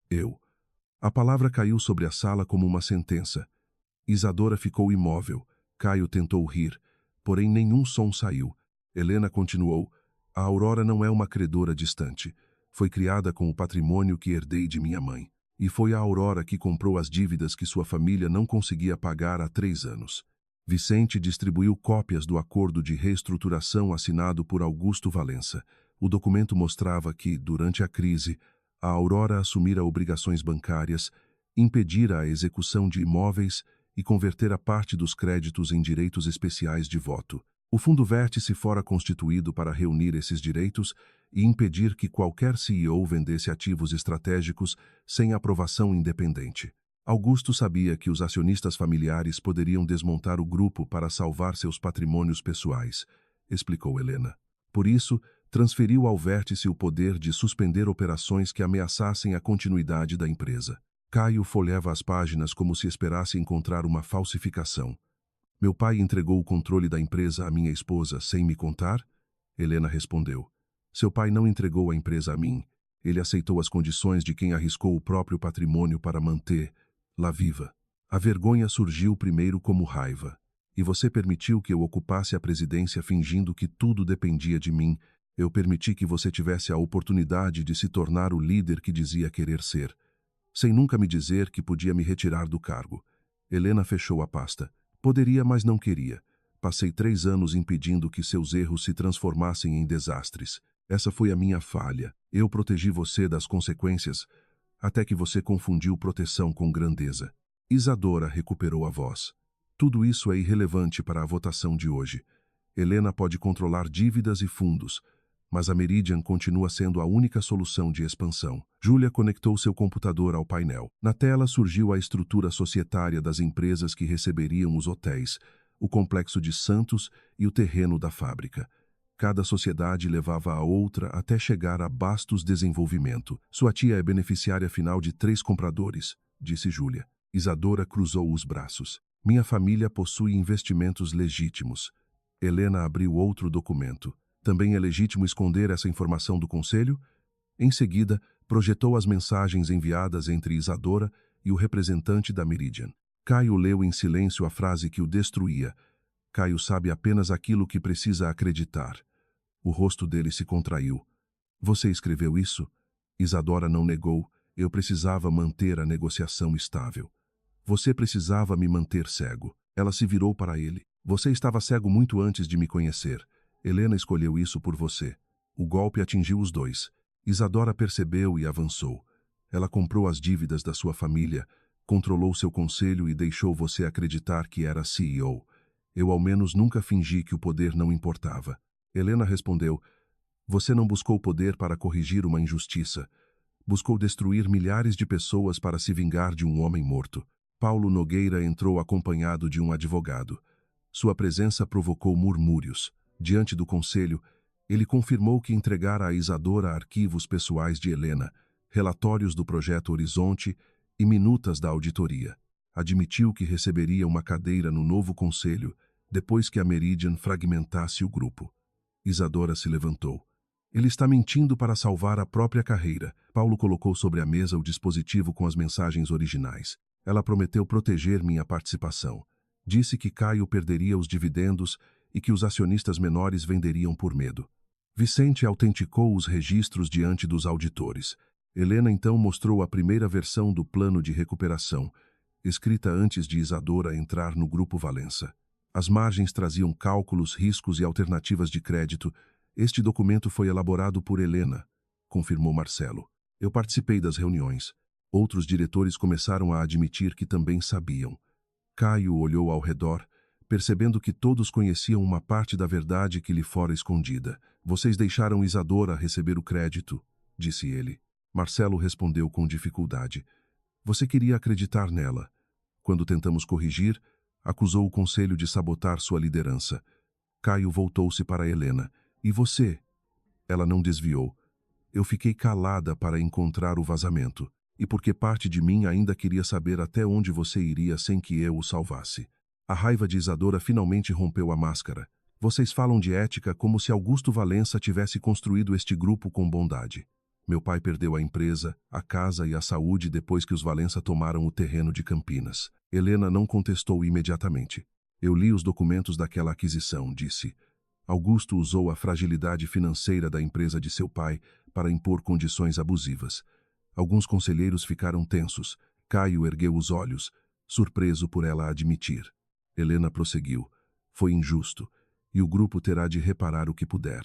Eu. A palavra caiu sobre a sala como uma sentença. Isadora ficou imóvel. Caio tentou rir, porém nenhum som saiu. Helena continuou. A Aurora não é uma credora distante. Foi criada com o patrimônio que herdei de minha mãe. E foi a Aurora que comprou as dívidas que sua família não conseguia pagar há 3 anos. Vicente distribuiu cópias do acordo de reestruturação assinado por Augusto Valença. O documento mostrava que, durante a crise, a Aurora assumira obrigações bancárias, impedira a execução de imóveis e convertera parte dos créditos em direitos especiais de voto. O Fundo Vértice fora constituído para reunir esses direitos e impedir que qualquer CEO vendesse ativos estratégicos sem aprovação independente. Augusto sabia que os acionistas familiares poderiam desmontar o grupo para salvar seus patrimônios pessoais, explicou Helena. Por isso, transferiu ao Vértice o poder de suspender operações que ameaçassem a continuidade da empresa. Caio folheava as páginas como se esperasse encontrar uma falsificação. Meu pai entregou o controle da empresa à minha esposa sem me contar? Helena respondeu. Seu pai não entregou a empresa a mim. Ele aceitou as condições de quem arriscou o próprio patrimônio para mantê-la viva. A vergonha surgiu primeiro como raiva. E você permitiu que eu ocupasse a presidência fingindo que tudo dependia de mim. Eu permiti que você tivesse a oportunidade de se tornar o líder que dizia querer ser, sem nunca me dizer que podia me retirar do cargo. Helena fechou a pasta. Poderia, mas não queria. Passei 3 anos impedindo que seus erros se transformassem em desastres. Essa foi a minha falha. Eu protegi você das consequências, até que você confundiu proteção com grandeza. Isadora recuperou a voz. Tudo isso é irrelevante para a votação de hoje. Helena pode controlar dívidas e fundos, mas a Meridian continua sendo a única solução de expansão. Júlia conectou seu computador ao painel. Na tela surgiu a estrutura societária das empresas que receberiam os hotéis, o complexo de Santos e o terreno da fábrica. Cada sociedade levava a outra até chegar a Bastos Desenvolvimento. Sua tia é beneficiária final de 3 compradores, disse Júlia. Isadora cruzou os braços. Minha família possui investimentos legítimos. Helena abriu outro documento. Também é legítimo esconder essa informação do Conselho? Em seguida, projetou as mensagens enviadas entre Isadora e o representante da Meridian. Caio leu em silêncio a frase que o destruía. Caio sabe apenas aquilo que precisa acreditar. O rosto dele se contraiu. Você escreveu isso? Isadora não negou. Eu precisava manter a negociação estável. Você precisava me manter cego. Ela se virou para ele. Você estava cego muito antes de me conhecer. Helena escolheu isso por você. O golpe atingiu os dois. Isadora percebeu e avançou. Ela comprou as dívidas da sua família, controlou seu conselho e deixou você acreditar que era CEO. Eu ao menos nunca fingi que o poder não importava. Helena respondeu: você não buscou poder para corrigir uma injustiça. Buscou destruir milhares de pessoas para se vingar de um homem morto. Paulo Nogueira entrou acompanhado de um advogado. Sua presença provocou murmúrios. Diante do conselho, ele confirmou que entregara a Isadora arquivos pessoais de Helena, relatórios do projeto Horizonte e minutas da auditoria. Admitiu que receberia uma cadeira no novo conselho, depois que a Meridian fragmentasse o grupo. Isadora se levantou. Ele está mentindo para salvar a própria carreira. Paulo colocou sobre a mesa o dispositivo com as mensagens originais. Ela prometeu proteger minha participação. Disse que Caio perderia os dividendos e que os acionistas menores venderiam por medo. Vicente autenticou os registros diante dos auditores. Helena então mostrou a primeira versão do plano de recuperação, escrita antes de Isadora entrar no Grupo Valença. As margens traziam cálculos, riscos e alternativas de crédito. Este documento foi elaborado por Helena, confirmou Marcelo. Eu participei das reuniões. Outros diretores começaram a admitir que também sabiam. Caio olhou ao redor, percebendo que todos conheciam uma parte da verdade que lhe fora escondida. Vocês deixaram Isadora receber o crédito, disse ele. Marcelo respondeu com dificuldade. Você queria acreditar nela. Quando tentamos corrigir, acusou o conselho de sabotar sua liderança. Caio voltou-se para Helena. E você? Ela não desviou. Eu fiquei calada para encontrar o vazamento, e porque parte de mim ainda queria saber até onde você iria sem que eu o salvasse. A raiva de Isadora finalmente rompeu a máscara. Vocês falam de ética como se Augusto Valença tivesse construído este grupo com bondade. Meu pai perdeu a empresa, a casa e a saúde depois que os Valença tomaram o terreno de Campinas. Helena não contestou imediatamente. Eu li os documentos daquela aquisição, disse. Augusto usou a fragilidade financeira da empresa de seu pai para impor condições abusivas. Alguns conselheiros ficaram tensos. Caio ergueu os olhos, surpreso por ela admitir. Helena prosseguiu. Foi injusto, e o grupo terá de reparar o que puder.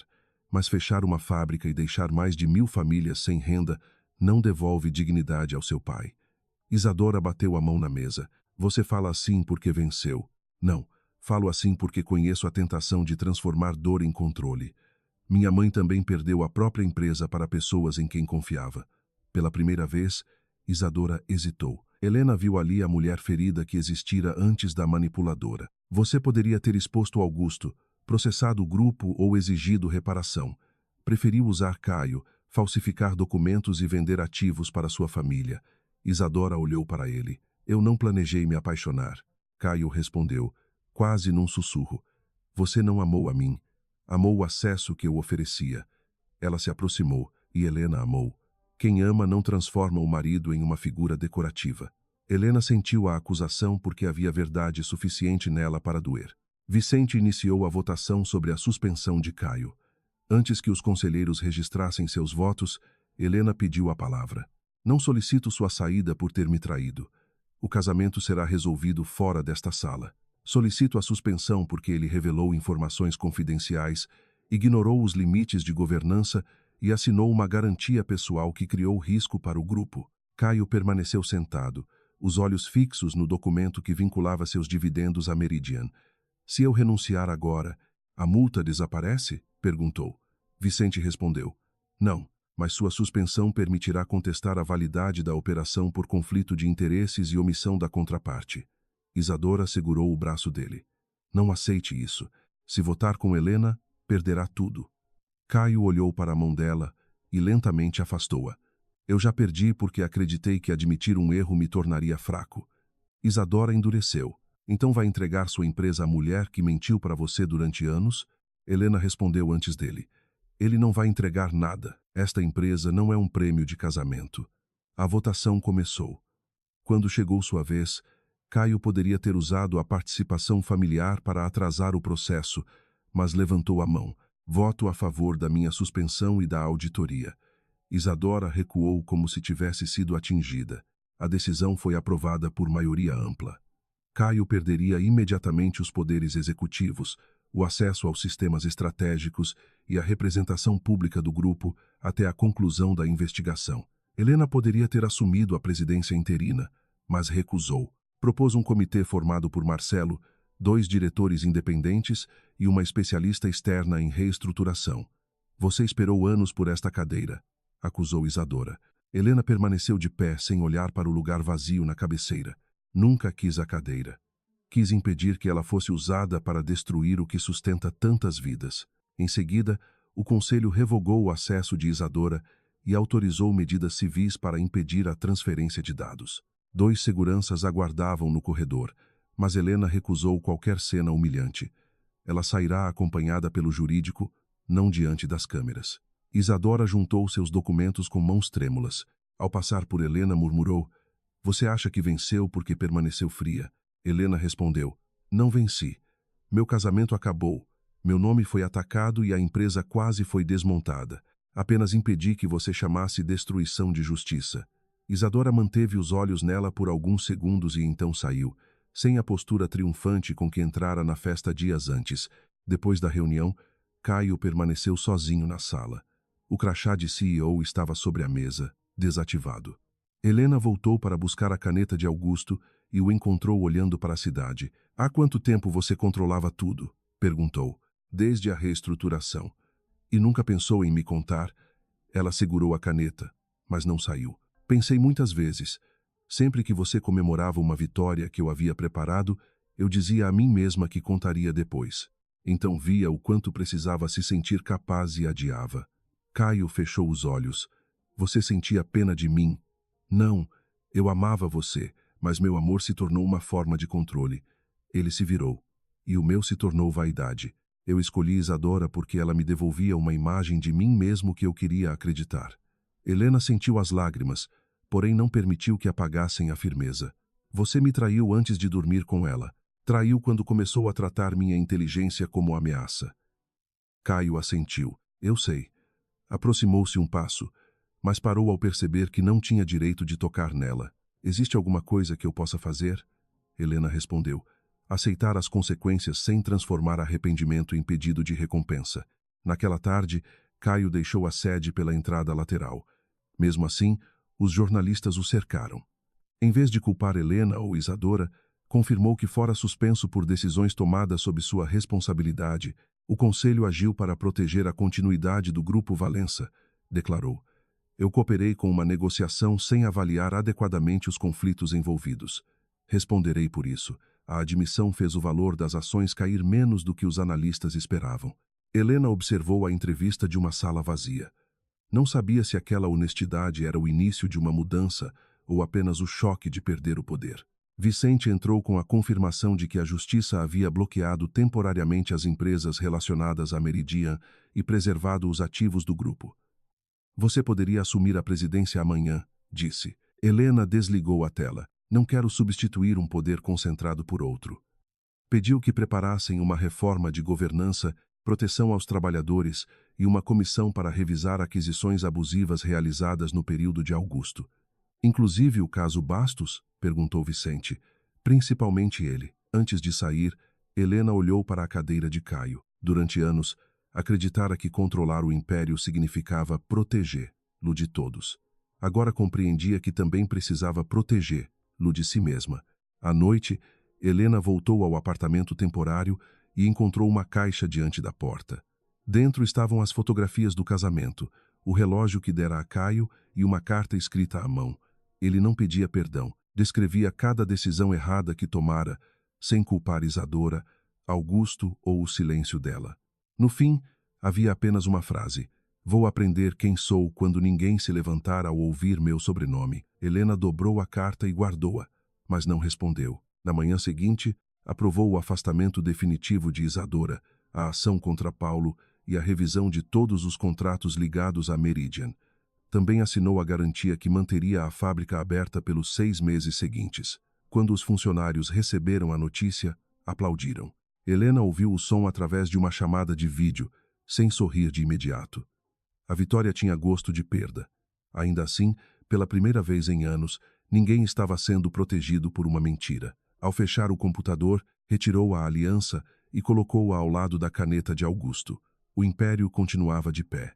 Mas fechar uma fábrica e deixar mais de 1000 famílias sem renda não devolve dignidade ao seu pai. Isadora bateu a mão na mesa. Você fala assim porque venceu. Não. Falo assim porque conheço a tentação de transformar dor em controle. Minha mãe também perdeu a própria empresa para pessoas em quem confiava. Pela primeira vez, Isadora hesitou. Helena viu ali a mulher ferida que existira antes da manipuladora. Você poderia ter exposto Augusto, processado o grupo ou exigido reparação. Preferiu usar Caio, falsificar documentos e vender ativos para sua família. Isadora olhou para ele. Eu não planejei me apaixonar. Caio respondeu, quase num sussurro. Você não amou a mim. Amou o acesso que eu oferecia. Ela se aproximou e Helena amou. Quem ama não transforma o marido em uma figura decorativa. Helena sentiu a acusação porque havia verdade suficiente nela para doer. Vicente iniciou a votação sobre a suspensão de Caio. Antes que os conselheiros registrassem seus votos, Helena pediu a palavra. Não solicito sua saída por ter me traído. O casamento será resolvido fora desta sala. Solicito a suspensão porque ele revelou informações confidenciais, ignorou os limites de governança e assinou uma garantia pessoal que criou risco para o grupo. Caio permaneceu sentado, os olhos fixos no documento que vinculava seus dividendos à Meridian. Se eu renunciar agora, a multa desaparece? Perguntou. Vicente respondeu. Não, mas sua suspensão permitirá contestar a validade da operação por conflito de interesses e omissão da contraparte. Isadora segurou o braço dele. Não aceite isso. Se votar com Helena, perderá tudo. Caio olhou para a mão dela e lentamente afastou-a. Eu já perdi porque acreditei que admitir um erro me tornaria fraco. Isadora endureceu. Então vai entregar sua empresa à mulher que mentiu para você durante anos? Helena respondeu antes dele. Ele não vai entregar nada. Esta empresa não é um prêmio de casamento. A votação começou. Quando chegou sua vez, Caio poderia ter usado a participação familiar para atrasar o processo, mas levantou a mão. Voto a favor da minha suspensão e da auditoria. Isadora recuou como se tivesse sido atingida. A decisão foi aprovada por maioria ampla. Caio perderia imediatamente os poderes executivos, o acesso aos sistemas estratégicos e a representação pública do grupo até a conclusão da investigação. Helena poderia ter assumido a presidência interina, mas recusou. Propôs um comitê formado por Marcelo, 2 diretores independentes e uma especialista externa em reestruturação. Você esperou anos por esta cadeira, acusou Isadora. Helena permaneceu de pé sem olhar para o lugar vazio na cabeceira. Nunca quis a cadeira. Quis impedir que ela fosse usada para destruir o que sustenta tantas vidas. Em seguida, o Conselho revogou o acesso de Isadora e autorizou medidas civis para impedir a transferência de dados. 2 seguranças aguardavam no corredor, mas Helena recusou qualquer cena humilhante. Ela sairá acompanhada pelo jurídico, não diante das câmeras. Isadora juntou seus documentos com mãos trêmulas. Ao passar por Helena, murmurou: "Você acha que venceu porque permaneceu fria?" Helena respondeu: "Não venci. Meu casamento acabou. Meu nome foi atacado e a empresa quase foi desmontada. Apenas impedi que você chamasse destruição de justiça." Isadora manteve os olhos nela por alguns segundos e então saiu, sem a postura triunfante com que entrara na festa dias antes. Depois da reunião, Caio permaneceu sozinho na sala. O crachá de CEO estava sobre a mesa, desativado. Helena voltou para buscar a caneta de Augusto e o encontrou olhando para a cidade. "Há quanto tempo você controlava tudo?" perguntou. "Desde a reestruturação." "E nunca pensou em me contar?" Ela segurou a caneta, mas não saiu. "Pensei muitas vezes. Sempre que você comemorava uma vitória que eu havia preparado, eu dizia a mim mesma que contaria depois. Então via o quanto precisava se sentir capaz e adiava." Caio fechou os olhos. "Você sentia pena de mim?" "Não, eu amava você, mas meu amor se tornou uma forma de controle." Ele se virou. "E o meu se tornou vaidade. Eu escolhi Isadora porque ela me devolvia uma imagem de mim mesmo que eu queria acreditar." Helena sentiu as lágrimas, porém não permitiu que apagassem a firmeza. "Você me traiu antes de dormir com ela. Traiu quando começou a tratar minha inteligência como ameaça." Caio assentiu. "Eu sei." Aproximou-se um passo, mas parou ao perceber que não tinha direito de tocar nela. "Existe alguma coisa que eu possa fazer?" Helena respondeu. "Aceitar as consequências sem transformar arrependimento em pedido de recompensa." Naquela tarde, Caio deixou a sede pela entrada lateral. Mesmo assim, os jornalistas o cercaram. Em vez de culpar Helena ou Isadora, confirmou que fora suspenso por decisões tomadas sob sua responsabilidade. O Conselho agiu para proteger a continuidade do Grupo Valença, declarou. "Eu cooperei com uma negociação sem avaliar adequadamente os conflitos envolvidos. Responderei por isso." A admissão fez o valor das ações cair menos do que os analistas esperavam. Helena observou a entrevista de uma sala vazia. Não sabia se aquela honestidade era o início de uma mudança ou apenas o choque de perder o poder. Vicente entrou com a confirmação de que a justiça havia bloqueado temporariamente as empresas relacionadas à Meridian e preservado os ativos do grupo. "Você poderia assumir a presidência amanhã", disse. Helena desligou a tela. "Não quero substituir um poder concentrado por outro." Pediu que preparassem uma reforma de governança, proteção aos trabalhadores e uma comissão para revisar aquisições abusivas realizadas no período de Augusto. "Inclusive o caso Bastos?" perguntou Vicente. "Principalmente ele." Antes de sair, Helena olhou para a cadeira de Caio. Durante anos, acreditara que controlar o império significava protegê-lo de todos. Agora compreendia que também precisava protegê-lo de si mesma. À noite, Helena voltou ao apartamento temporário e encontrou uma caixa diante da porta. Dentro estavam as fotografias do casamento, o relógio que dera a Caio e uma carta escrita à mão. Ele não pedia perdão, descrevia cada decisão errada que tomara, sem culpar Isadora, Augusto ou o silêncio dela. No fim, havia apenas uma frase: "Vou aprender quem sou quando ninguém se levantar ao ouvir meu sobrenome." Helena dobrou a carta e guardou-a, mas não respondeu. Na manhã seguinte, aprovou o afastamento definitivo de Isadora, a ação contra Paulo e a revisão de todos os contratos ligados à Meridian. Também assinou a garantia que manteria a fábrica aberta pelos 6 meses seguintes. Quando os funcionários receberam a notícia, aplaudiram. Helena ouviu o som através de uma chamada de vídeo, sem sorrir de imediato. A vitória tinha gosto de perda. Ainda assim, pela primeira vez em anos, ninguém estava sendo protegido por uma mentira. Ao fechar o computador, retirou a aliança e colocou-a ao lado da caneta de Augusto. O império continuava de pé.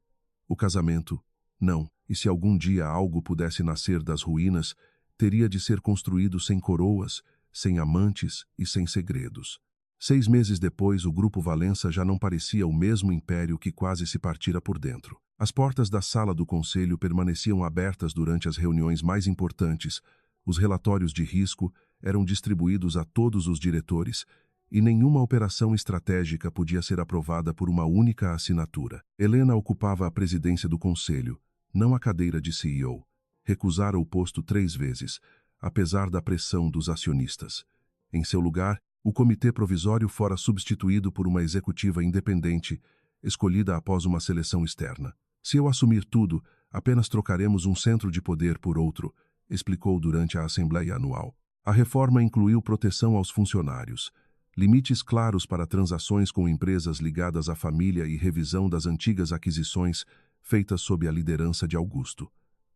O casamento, não. E se algum dia algo pudesse nascer das ruínas, teria de ser construído sem coroas, sem amantes e sem segredos. 6 meses depois, o Grupo Valença já não parecia o mesmo império que quase se partira por dentro. As portas da sala do conselho permaneciam abertas durante as reuniões mais importantes, os relatórios de risco eram distribuídos a todos os diretores e nenhuma operação estratégica podia ser aprovada por uma única assinatura. Helena ocupava a presidência do conselho, não a cadeira de CEO. Recusara o posto 3 vezes, apesar da pressão dos acionistas. Em seu lugar, o comitê provisório fora substituído por uma executiva independente, escolhida após uma seleção externa. Se eu assumir tudo, apenas trocaremos um centro de poder por outro, explicou durante a Assembleia Anual. A reforma incluiu proteção aos funcionários, limites claros para transações com empresas ligadas à família e revisão das antigas aquisições feitas sob a liderança de Augusto.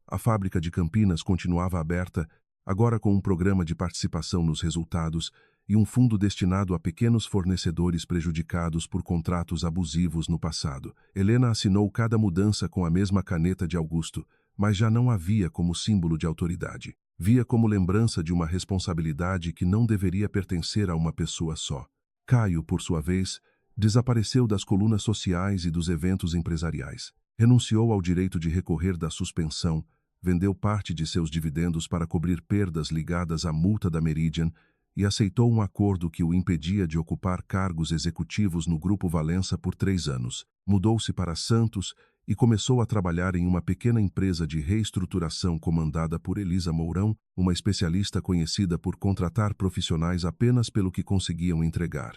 A fábrica de Campinas continuava aberta, agora com um programa de participação nos resultados e um fundo destinado a pequenos fornecedores prejudicados por contratos abusivos no passado. Helena assinou cada mudança com a mesma caneta de Augusto, mas já não a via como símbolo de autoridade. Via como lembrança de uma responsabilidade que não deveria pertencer a uma pessoa só. Caio, por sua vez, desapareceu das colunas sociais e dos eventos empresariais. Renunciou ao direito de recorrer da suspensão, vendeu parte de seus dividendos para cobrir perdas ligadas à multa da Meridian e aceitou um acordo que o impedia de ocupar cargos executivos no Grupo Valença por 3 anos. Mudou-se para Santos e começou a trabalhar em uma pequena empresa de reestruturação comandada por Elisa Mourão, uma especialista conhecida por contratar profissionais apenas pelo que conseguiam entregar.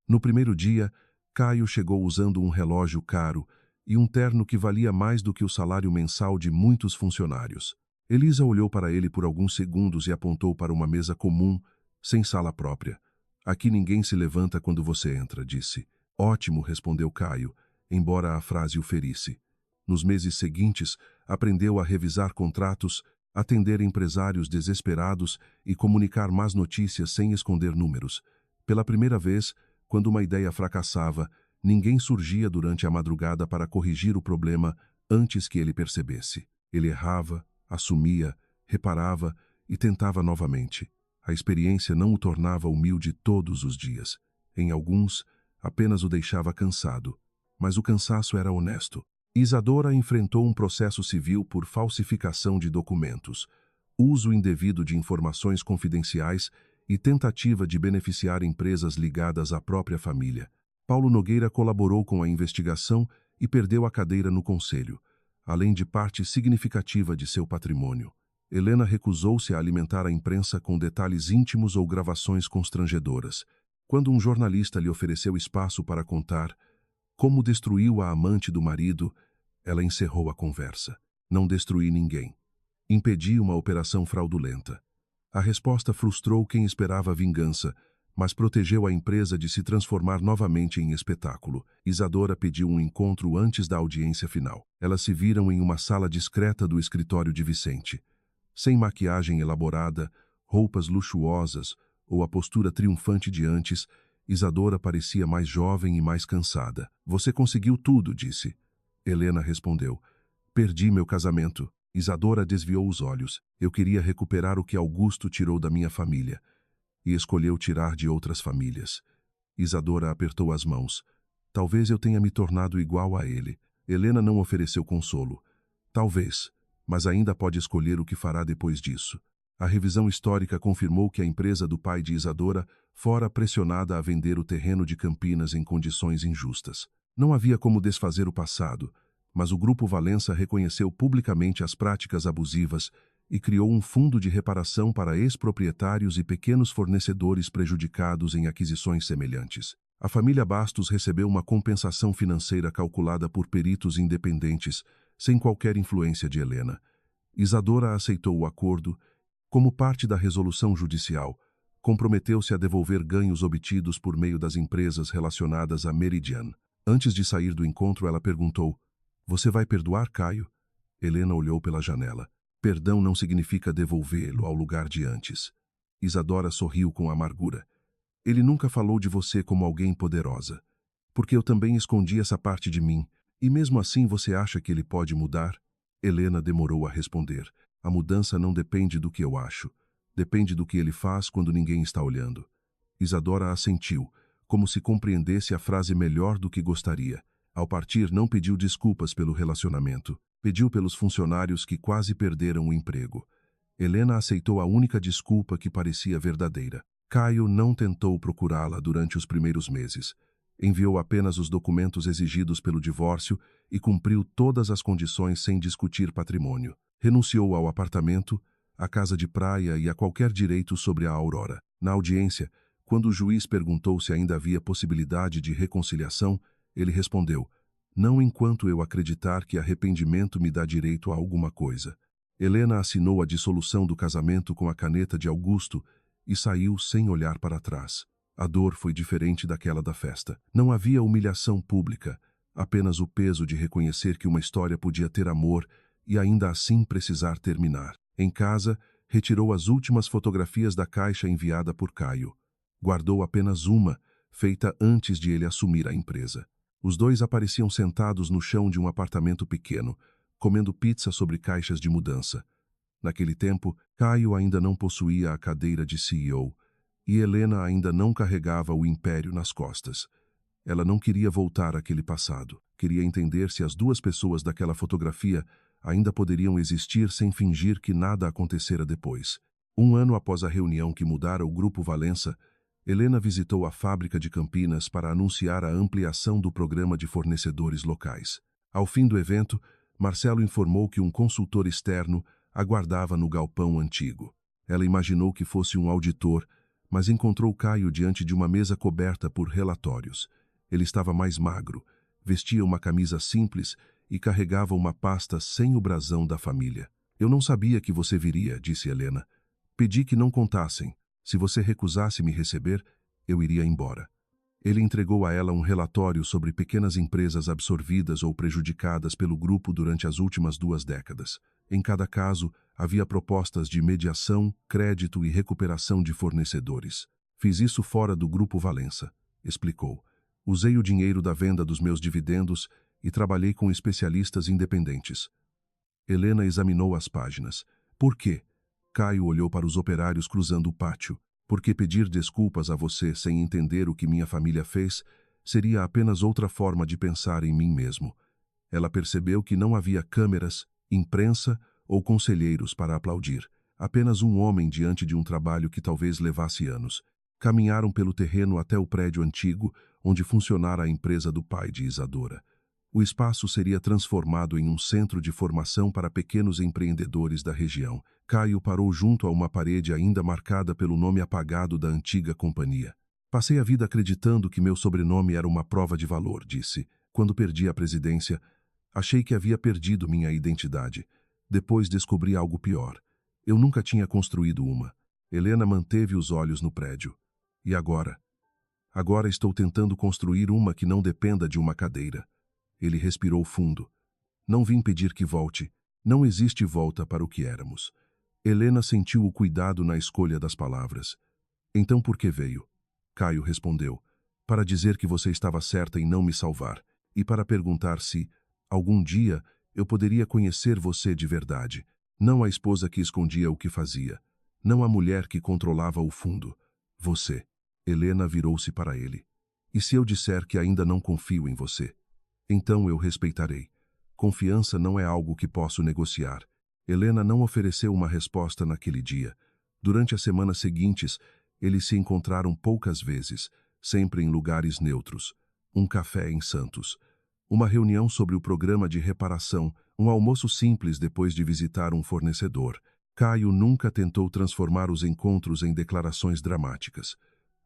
No primeiro dia, Caio chegou usando um relógio caro e um terno que valia mais do que o salário mensal de muitos funcionários. Elisa olhou para ele por alguns segundos e apontou para uma mesa comum, sem sala própria. Aqui ninguém se levanta quando você entra, disse. Ótimo, respondeu Caio, embora a frase o ferisse. Nos meses seguintes, aprendeu a revisar contratos, atender empresários desesperados e comunicar más notícias sem esconder números. Pela primeira vez, quando uma ideia fracassava, ninguém surgia durante a madrugada para corrigir o problema antes que ele percebesse. Ele errava, assumia, reparava e tentava novamente. A experiência não o tornava humilde todos os dias. Em alguns, apenas o deixava cansado. Mas o cansaço era honesto. Isadora enfrentou um processo civil por falsificação de documentos, uso indevido de informações confidenciais e tentativa de beneficiar empresas ligadas à própria família. Paulo Nogueira colaborou com a investigação e perdeu a cadeira no conselho, além de parte significativa de seu patrimônio. Helena recusou-se a alimentar a imprensa com detalhes íntimos ou gravações constrangedoras. Quando um jornalista lhe ofereceu espaço para contar como destruiu a amante do marido, ela encerrou a conversa. Não destruí ninguém. Impedi uma operação fraudulenta. A resposta frustrou quem esperava vingança, mas protegeu a empresa de se transformar novamente em espetáculo. Isadora pediu um encontro antes da audiência final. Elas se viram em uma sala discreta do escritório de Vicente. Sem maquiagem elaborada, roupas luxuosas ou a postura triunfante de antes, Isadora parecia mais jovem e mais cansada. Você conseguiu tudo, disse. Helena respondeu. Perdi meu casamento. Isadora desviou os olhos. Eu queria recuperar o que Augusto tirou da minha família. E escolheu tirar de outras famílias. Isadora apertou as mãos. Talvez eu tenha me tornado igual a ele. Helena não ofereceu consolo. Talvez, mas ainda pode escolher o que fará depois disso. A revisão histórica confirmou que a empresa do pai de Isadora fora pressionada a vender o terreno de Campinas em condições injustas. Não havia como desfazer o passado, mas o Grupo Valença reconheceu publicamente as práticas abusivas e criou um fundo de reparação para ex-proprietários e pequenos fornecedores prejudicados em aquisições semelhantes. A família Bastos recebeu uma compensação financeira calculada por peritos independentes, sem qualquer influência de Helena. Isadora aceitou o acordo. Como parte da resolução judicial, comprometeu-se a devolver ganhos obtidos por meio das empresas relacionadas à Meridian. Antes de sair do encontro, ela perguntou, você vai perdoar Caio? Helena olhou pela janela. Perdão não significa devolvê-lo ao lugar de antes. Isadora sorriu com amargura. Ele nunca falou de você como alguém poderosa. Porque eu também escondi essa parte de mim. E mesmo assim você acha que ele pode mudar? Helena demorou a responder. A mudança não depende do que eu acho. Depende do que ele faz quando ninguém está olhando. Isadora assentiu, como se compreendesse a frase melhor do que gostaria. Ao partir, não pediu desculpas pelo relacionamento. Pediu pelos funcionários que quase perderam o emprego. Helena aceitou a única desculpa que parecia verdadeira. Caio não tentou procurá-la durante os primeiros meses. Enviou apenas os documentos exigidos pelo divórcio e cumpriu todas as condições sem discutir patrimônio. Renunciou ao apartamento, à casa de praia e a qualquer direito sobre a Aurora. Na audiência, quando o juiz perguntou se ainda havia possibilidade de reconciliação, ele respondeu: "Não enquanto eu acreditar que arrependimento me dá direito a alguma coisa." Helena assinou a dissolução do casamento com a caneta de Augusto e saiu sem olhar para trás. A dor foi diferente daquela da festa. Não havia humilhação pública, apenas o peso de reconhecer que uma história podia ter amor e ainda assim precisar terminar. Em casa, retirou as últimas fotografias da caixa enviada por Caio. Guardou apenas uma, feita antes de ele assumir a empresa. Os dois apareciam sentados no chão de um apartamento pequeno, comendo pizza sobre caixas de mudança. Naquele tempo, Caio ainda não possuía a cadeira de CEO, e Helena ainda não carregava o império nas costas. Ela não queria voltar àquele passado. Queria entender se as duas pessoas daquela fotografia ainda poderiam existir sem fingir que nada acontecera depois. Um ano após a reunião que mudara o Grupo Valença, Helena visitou a fábrica de Campinas para anunciar a ampliação do programa de fornecedores locais. Ao fim do evento, Marcelo informou que um consultor externo aguardava no galpão antigo. Ela imaginou que fosse um auditor, mas encontrou Caio diante de uma mesa coberta por relatórios. Ele estava mais magro, vestia uma camisa simples e carregava uma pasta sem o brasão da família. "Eu não sabia que você viria", disse Helena. "Pedi que não contassem. Se você recusasse me receber, eu iria embora." Ele entregou a ela um relatório sobre pequenas empresas absorvidas ou prejudicadas pelo grupo durante as últimas 2 décadas. Em cada caso, havia propostas de mediação, crédito e recuperação de fornecedores. "Fiz isso fora do Grupo Valença", explicou. "Usei o dinheiro da venda dos meus dividendos e trabalhei com especialistas independentes." Helena examinou as páginas. "Por quê?" Caio olhou para os operários cruzando o pátio. "Porque pedir desculpas a você sem entender o que minha família fez seria apenas outra forma de pensar em mim mesmo." Ela percebeu que não havia câmeras, imprensa ou conselheiros para aplaudir. Apenas um homem diante de um trabalho que talvez levasse anos. Caminharam pelo terreno até o prédio antigo, onde funcionara a empresa do pai de Isadora. O espaço seria transformado em um centro de formação para pequenos empreendedores da região. Caio parou junto a uma parede ainda marcada pelo nome apagado da antiga companhia. "Passei a vida acreditando que meu sobrenome era uma prova de valor", disse. "Quando perdi a presidência, achei que havia perdido minha identidade. Depois descobri algo pior. Eu nunca tinha construído uma." Helena manteve os olhos no prédio. "E agora? Agora estou tentando construir uma que não dependa de uma cadeira." Ele respirou fundo. "Não vim pedir que volte. Não existe volta para o que éramos." Helena sentiu o cuidado na escolha das palavras. "Então por que veio?" Caio respondeu. "Para dizer que você estava certa em não me salvar. E para perguntar se, algum dia, eu poderia conhecer você de verdade. Não a esposa que escondia o que fazia. Não a mulher que controlava o fundo. Você." Helena virou-se para ele. "E se eu disser que ainda não confio em você? Então eu respeitarei. Confiança não é algo que posso negociar." Helena não ofereceu uma resposta naquele dia. Durante as semanas seguintes, eles se encontraram poucas vezes, sempre em lugares neutros. Um café em Santos. Uma reunião sobre o programa de reparação, um almoço simples depois de visitar um fornecedor. Caio nunca tentou transformar os encontros em declarações dramáticas.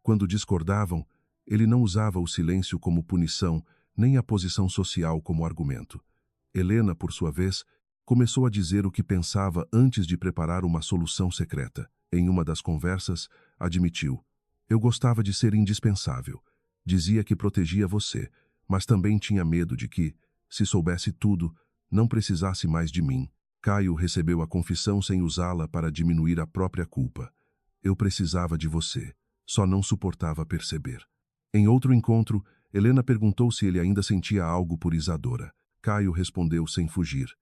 Quando discordavam, ele não usava o silêncio como punição, nem a posição social como argumento. Helena, por sua vez, começou a dizer o que pensava antes de preparar uma solução secreta. Em uma das conversas, admitiu: "Eu gostava de ser indispensável. Dizia que protegia você, mas também tinha medo de que, se soubesse tudo, não precisasse mais de mim." Caio recebeu a confissão sem usá-la para diminuir a própria culpa. Eu precisava de você, só não suportava perceber. Em outro encontro, Helena perguntou se ele ainda sentia algo por Isadora. Caio respondeu sem fugir.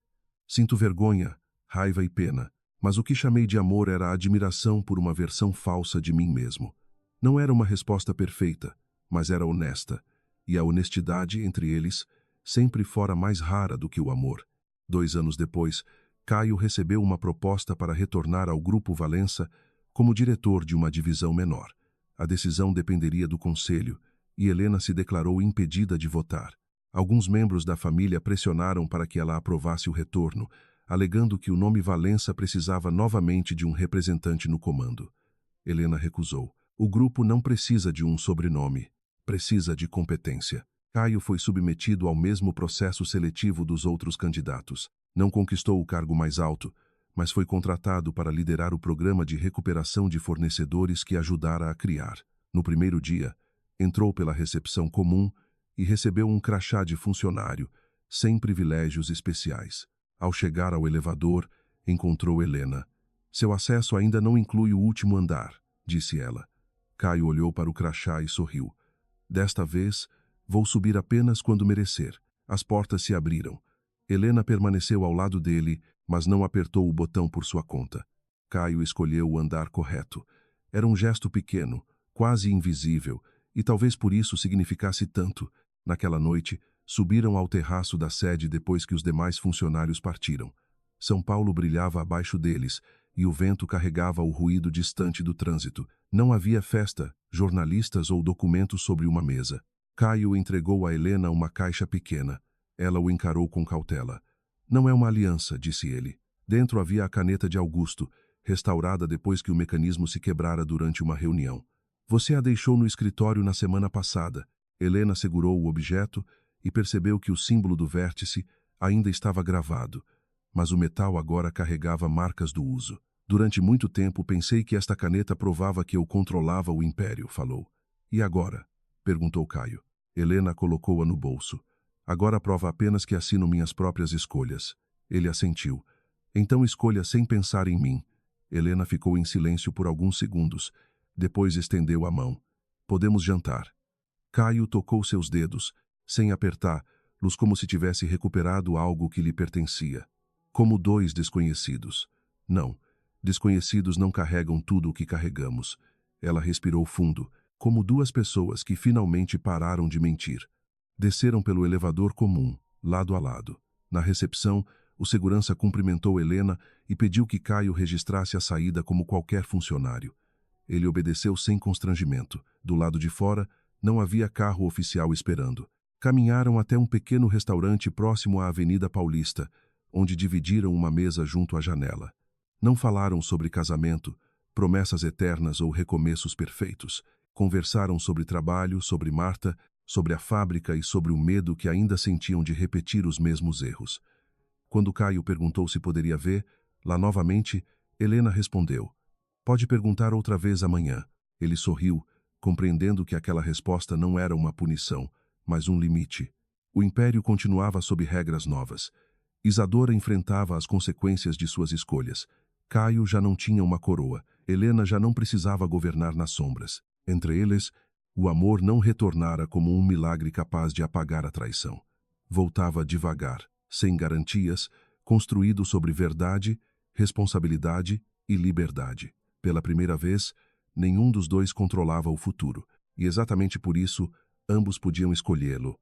Sinto vergonha, raiva e pena, mas o que chamei de amor era a admiração por uma versão falsa de mim mesmo. Não era uma resposta perfeita, mas era honesta, e a honestidade entre eles sempre fora mais rara do que o amor. 2 anos depois, Caio recebeu uma proposta para retornar ao Grupo Valença como diretor de uma divisão menor. A decisão dependeria do conselho, e Helena se declarou impedida de votar. Alguns membros da família pressionaram para que ela aprovasse o retorno, alegando que o nome Valença precisava novamente de um representante no comando. Helena recusou. O grupo não precisa de um sobrenome, precisa de competência. Caio foi submetido ao mesmo processo seletivo dos outros candidatos. Não conquistou o cargo mais alto, mas foi contratado para liderar o programa de recuperação de fornecedores que ajudara a criar. No primeiro dia, entrou pela recepção comum e recebeu um crachá de funcionário, sem privilégios especiais. Ao chegar ao elevador, encontrou Helena. Seu acesso ainda não inclui o último andar, disse ela. Caio olhou para o crachá e sorriu. Desta vez, vou subir apenas quando merecer. As portas se abriram. Helena permaneceu ao lado dele, mas não apertou o botão por sua conta. Caio escolheu o andar correto. Era um gesto pequeno, quase invisível, e talvez por isso significasse tanto. Naquela noite, subiram ao terraço da sede depois que os demais funcionários partiram. São Paulo brilhava abaixo deles, e o vento carregava o ruído distante do trânsito. Não havia festa, jornalistas ou documentos sobre uma mesa. Caio entregou a Helena uma caixa pequena. Ela o encarou com cautela. Não é uma aliança, disse ele. Dentro havia a caneta de Augusto, restaurada depois que o mecanismo se quebrara durante uma reunião. Você a deixou no escritório na semana passada. Helena segurou o objeto e percebeu que o símbolo do vértice ainda estava gravado, mas o metal agora carregava marcas do uso. Durante muito tempo pensei que esta caneta provava que eu controlava o império, falou. E agora? Perguntou Caio. Helena colocou-a no bolso. Agora prova apenas que assino minhas próprias escolhas. Ele assentiu. Então escolha sem pensar em mim. Helena ficou em silêncio por alguns segundos. Depois estendeu a mão. Podemos jantar. Caio tocou seus dedos, sem apertar-los, como se tivesse recuperado algo que lhe pertencia. Como 2 desconhecidos. Não, desconhecidos não carregam tudo o que carregamos. Ela respirou fundo, como 2 pessoas que finalmente pararam de mentir. Desceram pelo elevador comum, lado a lado. Na recepção, o segurança cumprimentou Helena e pediu que Caio registrasse a saída como qualquer funcionário. Ele obedeceu sem constrangimento. Do lado de fora, não havia carro oficial esperando. Caminharam até um pequeno restaurante próximo à Avenida Paulista, onde dividiram uma mesa junto à janela. Não falaram sobre casamento, promessas eternas ou recomeços perfeitos. Conversaram sobre trabalho, sobre Marta, sobre a fábrica e sobre o medo que ainda sentiam de repetir os mesmos erros. Quando Caio perguntou se poderia ver, lá novamente, Helena respondeu. Pode perguntar outra vez amanhã. Ele sorriu, compreendendo que aquela resposta não era uma punição, mas um limite. O império continuava sob regras novas. Isadora enfrentava as consequências de suas escolhas. Caio já não tinha uma coroa. Helena já não precisava governar nas sombras. Entre eles, o amor não retornara como um milagre capaz de apagar a traição. Voltava devagar, sem garantias, construído sobre verdade, responsabilidade e liberdade. Pela primeira vez, nenhum dos 2 controlava o futuro, e exatamente por isso, ambos podiam escolhê-lo,